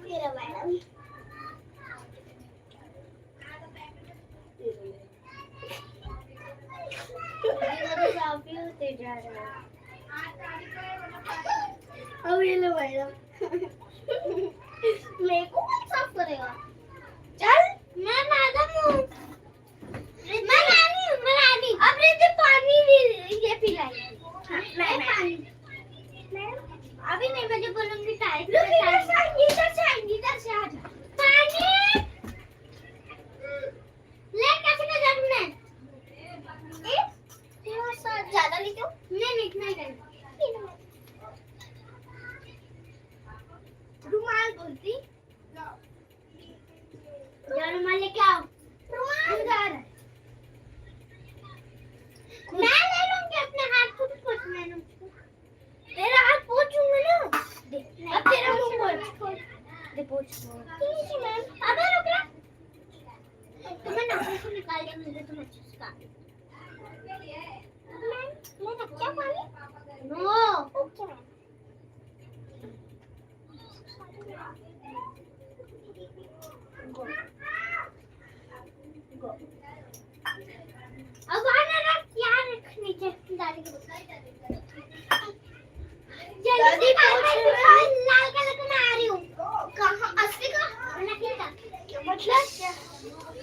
मेरा मैडम साफ ही होते जा रहे हैं। अब ये लो मैडम मेरे को कौन साफ करेगा? चल मैं मैडम हूँ, मैं रानी अब मुझे पानी भी ये पिलाएगी। मैं पानी अभी नहीं, मुझे बोलूंगी टाइम इधर से आ जा पानी ले कैसे का जरूरत है थोड़ा सा ज्यादा लेके नहीं इतना ही कर रुमाल बोलती रुमाल लेके आओ रुमाल मैं ले लूंगी अपने हाथ को भी पोंछना है तेरा हाथ पोंछूंगा ना दे अब तेरा मुंह पोंछ दे पोंछ ठीक है मैम अबे रुक ले तुम्हें नखों को निकाल के मुझे तुम अच्छे से काट मैम मैं क्या पानी नो ओके मैम अब आना रख यार नीचे डाली के जल्दी लाल कलर का मैं आ रही हूँ कहाँ असली का नकली का मतलब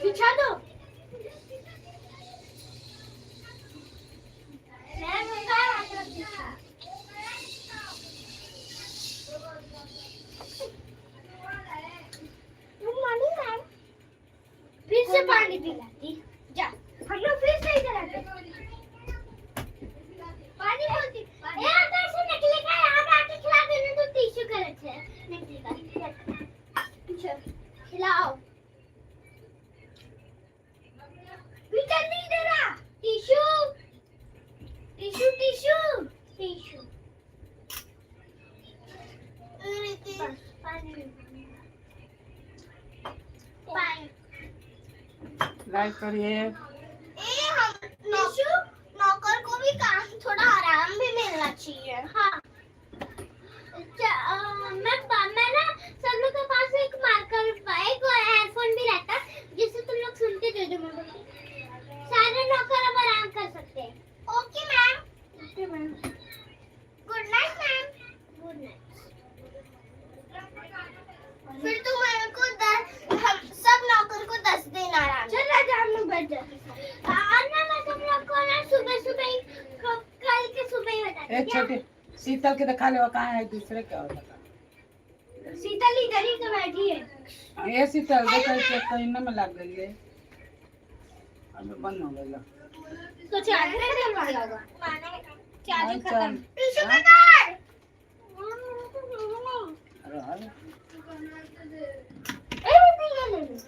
बिछा दो मैं बता रहा था तुम मानी मैम फिर से पानी पिलाती जा हम लोग फिर से इधर आते पानी बोलती ए अगर से निकले का यहाँ पे आके खिला देने तो टिश्यू कर रखे हैं निकले का चल खिलाओ भीतर नहीं दे रहा टिश्यू टिश्यू टिश्यू टिश्यू पानी पानी लाइक करिए। नौकर को भी काम थोड़ा आराम भी मिलना चाहिए। हाँ मैं ना सब लोग के पास एक मार्कर एक एयरफोन भी रहता जिससे तुम लोग सुनते थे जो मैं बोलती सारे नौकर अब आराम कर सकते हैं। Okay ma'am good night ma'am good night फिर तुम मेरे को हम सब नौकर को 10 दिन आराम चल राजा हम लोग बैठ जाते अन्ना मैं तुम लोग को ना सुबह कल के सुबह ही बता ए छोटे शीतल के दिखा ले कहाँ है दूसरे क्या होता है? शीतल इधर ही तो बैठी है ये शीतल देखो चेक कहीं ना में लग गई है अब बंद हो गया तो चार्जर नहीं लगाएगा चार्जर अच्छा। खत्म टिश्यू पेपर अरे अरे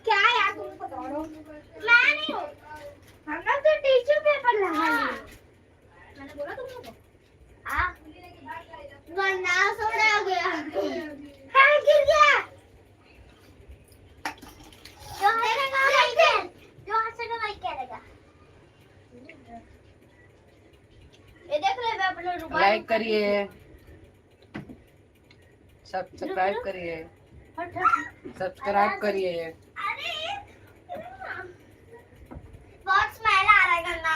क्या यार तुम बता रहे हो मैं नहीं हूँ हम लोग तो टिश्यू पेपर लगाएंगे मैंने बोला तुम लोग वरना सोना हो गया हाँ गिर गया जो हंसेगा वही करेगा ये देख रहे मैं अपने रुमाल लाइक करिए सब्सक्राइब करिए सब्सक्राइब करिए। बहुत स्मेल आ रहा है गंदा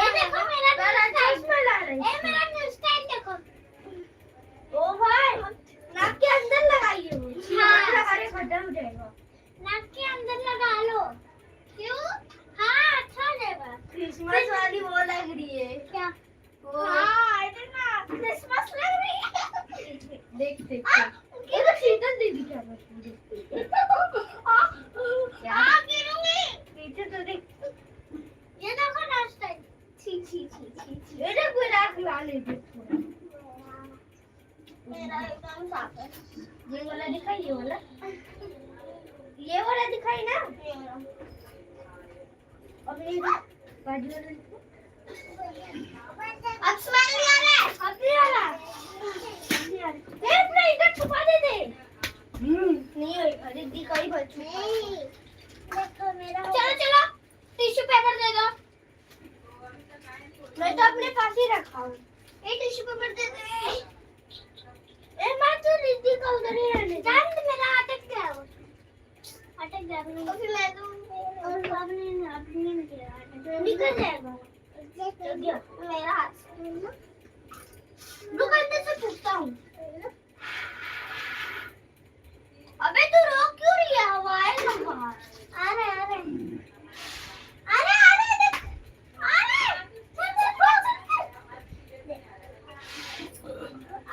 ये देखो मेरा स्मेल आ रहा है मेरा न्यूज़ टाइम देखो ओ देख देख ये तो शीतल दीदी क्या करती है? क्या गिरूंगी? पीछे तो देख। ये देखो रास्ता है। छी छी छी छी छी। ये देखो रात वाले देखो। मेरा एकदम साफ है। ये वाला दिखाई, ये वाला दिखाई ना। अब ये बाजू वाला दिखा। अब स्मेल नहीं आ रहा है। अब नहीं आ रहा। अपना इधर छुपा दे। नहीं होगा दीदी कहीं बच नहीं। चलो चलो टिश्यू पेपर दे दो। मैं तो अपने पास ही रखा हूँ। ये टिश्यू पेपर दे दे। ए मैं तो दीदी का उधर ही रहने जान दे। मेरा अटक गया वो। अटक गया तो फिर मैं तो और आपने नहीं किया। निकल जाएगा। मेरा हाथ रुक अंदर से छूटता हूँ। अबे तू रोक क्यों रही है? हवा है ना बाहर। आ रहे देख आ रहे।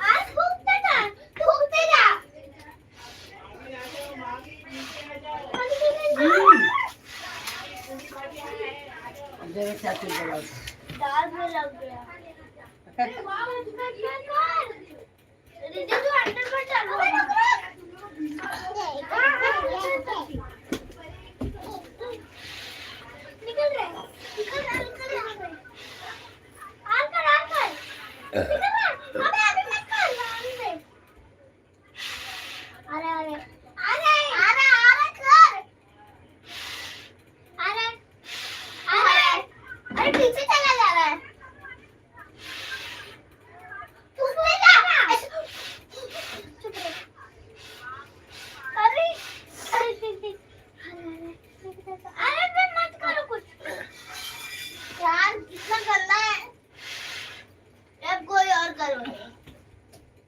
आज घूमते जा। जरा चाची बोला दाल में लग गया। दीदी तू अंदर मत चलो। निकल रहे। आर कर। निकल रहे। अबे मत कर। अरे कर। अरे पीछे चला जा रहा है। उसमें जा रहा है। चुप रह। अरे मैं मत करो कुछ यार। कितना गंदा है। अब कोई और करो।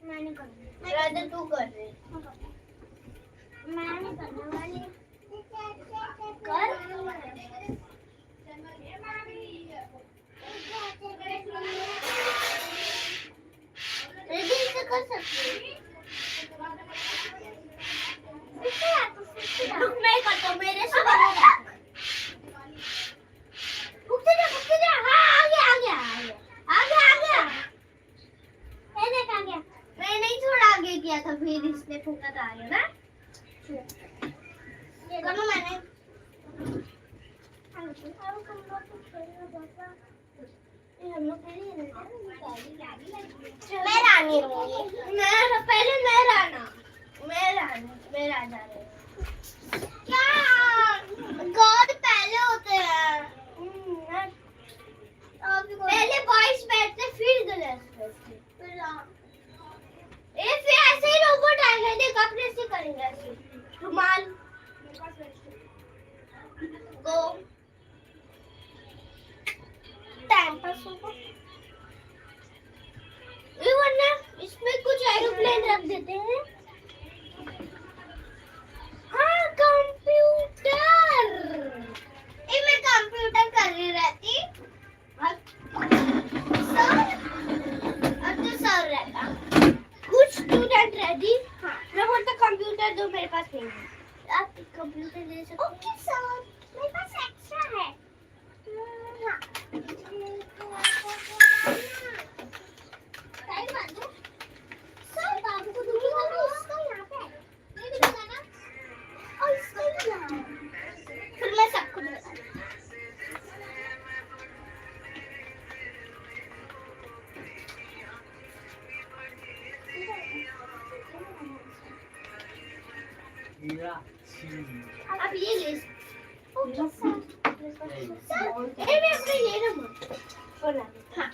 मैं नहीं करूँगी। राधा तू कर रही। मैं नहीं करने वाली। कर। रेडी से कर सकती हूँ। रुक मैं करता हूँ। मेरे से बनेगा। रुक जा। हाँ आ गया। ये देख आ गया। मैं नहीं थोड़ा आगे किया था फिर इसने फूका था। आ गया ना। ये दोनों मैंने मैं रानी रहूंगी। पहले मैं राजा रहूंगी। क्या गॉड पहले होते हैं। पहले बॉयज बैठते फिर गर्ल्स बैठते। फिर ऐसे ही रोबोट आएंगे। देख अपने से करेंगे ऐसे। रुमाल गो टाइम पास होगा। वरना इसमें कुछ एरोप्लेन रख देते हैं। हाँ कंप्यूटर। मैं कंप्यूटर कर रही रहती। अब तो सर रहता। कुछ स्टूडेंट रेडी। हाँ मैं बोलता कंप्यूटर दो। मेरे पास नहीं है। आप कंप्यूटर दे सकते हो। ओके सर मेरे पास एक्स्ट्रा है। हाँ टाइम आ दो। सर बाबू को दूंगी। इसका यहाँ पे ये भी लगाना और इसका यहाँ। फिर मैं सबको बताऊँ। अब ये ले। Okay sir. मैं अपने ये नंबर बोला। हाँ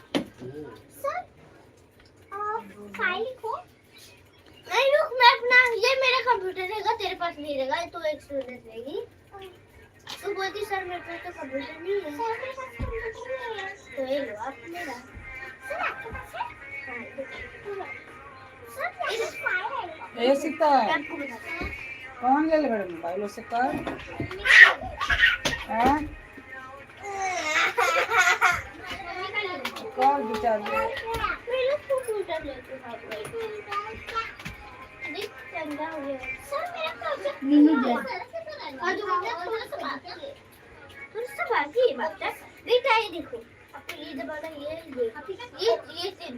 सर फाइल को नहीं रुक। मैं अपना ये मेरा कंप्यूटर रहेगा। तेरे पास नहीं रहेगा। तो एक स्टूडेंट रहेगी। तो बोलती सर मेरे पास तो कंप्यूटर नहीं है। सर मेरे पास कंप्यूटर नहीं है। तो ये लो आप मेरा। सर आपके पास है? सर मेरे पास फाइल है। ए सीता कौन ले बड़े मोबाइल से कर। हैं कर विचार ले। मैं लोग कंप्यूटर लेके भाग गए। गंदा हो गया सर मेरा प्रोजेक्ट मीनू जैन। और जो थोड़ा सा बाकी है बात है बेटा ये देखो आपको ये दबाना ये तीन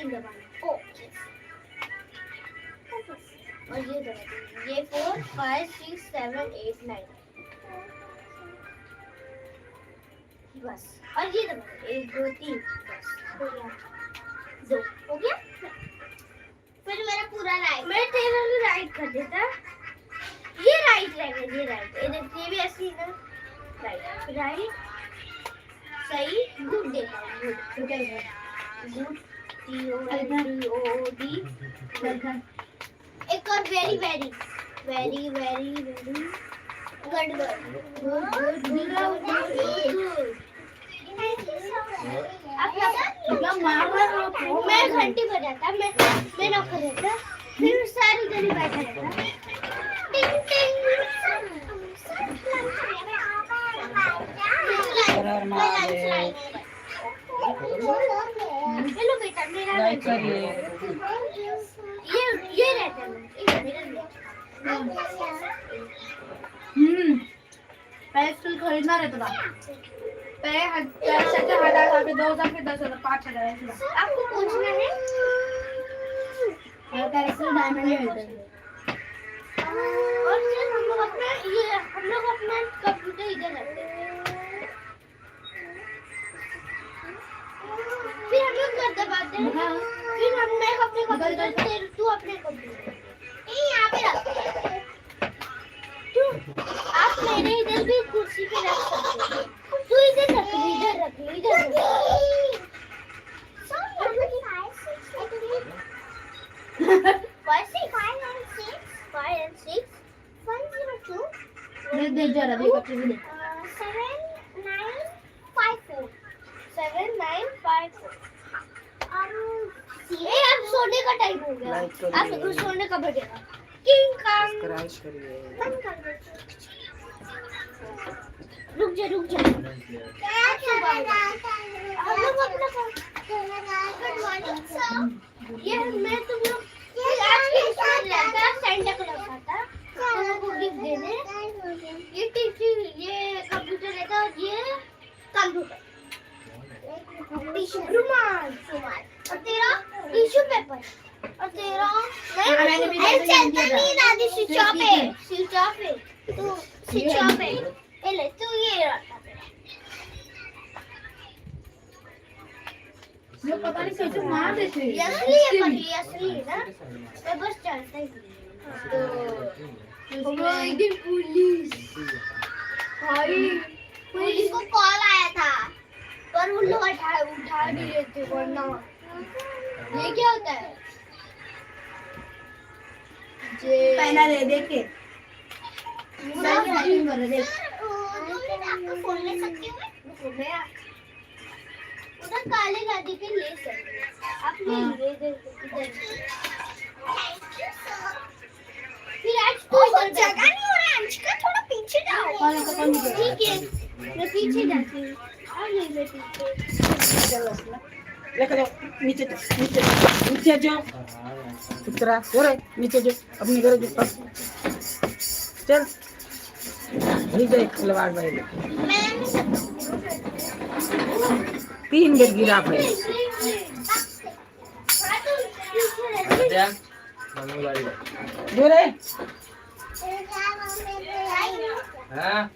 दबाना ओके और ये दबाना ये 4 5 6 7 8 9 बस और ये दबाना 1 2 3 बस हो गया 2 हो गया फिर मेरा पूरा राइट मेरा टेबल राइट कर देता ये राइट रहेगा ये राइट ये भी ऐसे ही ना राइट राइट सही गुड देखा गुड गुड TOD एक और very very very very very good good मैं घंटी बजाता मैं नौकर रहता फिर सारी गली बैठा रहता टिंग टिंग हेलो बेटा मेरा लाइक करिए। ये रहता है पहले स्कूल खरीदना रहता था। पहले 10,000 के 2,000 के 10,000 5,000 ऐसे। आपको पूछना है पहले स्कूल डायमंड में मिलते थे। और फिर हम लोग अपना कंप्यूटर इधर रखते हैं फिर हम लोग घर दबाते हैं फिर मैं अपने कंप्यूटर तू अपने कंप्यूटर ये यहाँ पे रख तू आप मेरे इधर भी कुर्सी पे रख सकते हो तू इधर रख इधर Five and six 102 देख जरा देख अपने भी देख। 7954 7954 ये अब सोने का टाइम हो गया लाइक करिए। अब सोने का बजेगा किंग कांग सब्सक्राइब करिए। बंद कर दो रुक जा हम लोग अपना गुड मॉर्निंग सर ये मैं तुम लोग आज के स्कूल रहता सेंटा क्लॉज आता तुम लोग को गिफ्ट देने ये टीवी ये कंप्यूटर रहता और ये कंप्यूटर टिश्यू रुमाल और तेरा टिश्यू पेपर और तेरा मैंने भी दादी स्विच ऑफ है तो स्विच ऑफ है ले तू ये रखा ये पता नहीं कैसे मार देते हैं। ये असली है ना मैं बस चलता ही पुलिस पुलिस को कॉल आया था पर उन लोग उठा नहीं रहे थे वरना ये क्या होता है पहना दे देख के आपका फोन ले सकते हो उधर काले गाड़ी के ले सकते आप ले इधर फिर आज तो जगह नहीं हो रहा है अंशिका थोड़ा पीछे जाओ ठीक है मैं पीछे जाती हूँ और ले ले पीछे लेकर जाओ नीचे जाओ उतरा हो रहा है नीचे जाओ अपनी घर जो चल नहीं जाए खिलवाड़ भाई मैं 3 गिर गिरा भाई जो रे हाँ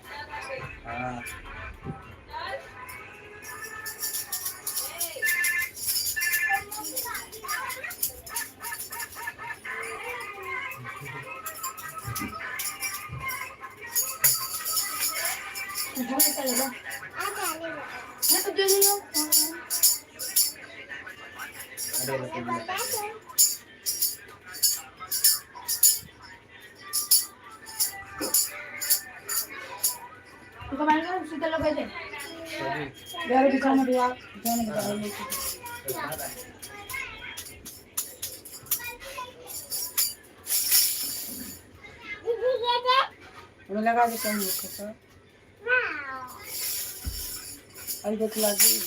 यार बिछाना दिया जाने के बाद उन्हें लगा दे कहीं सर आई देख लगी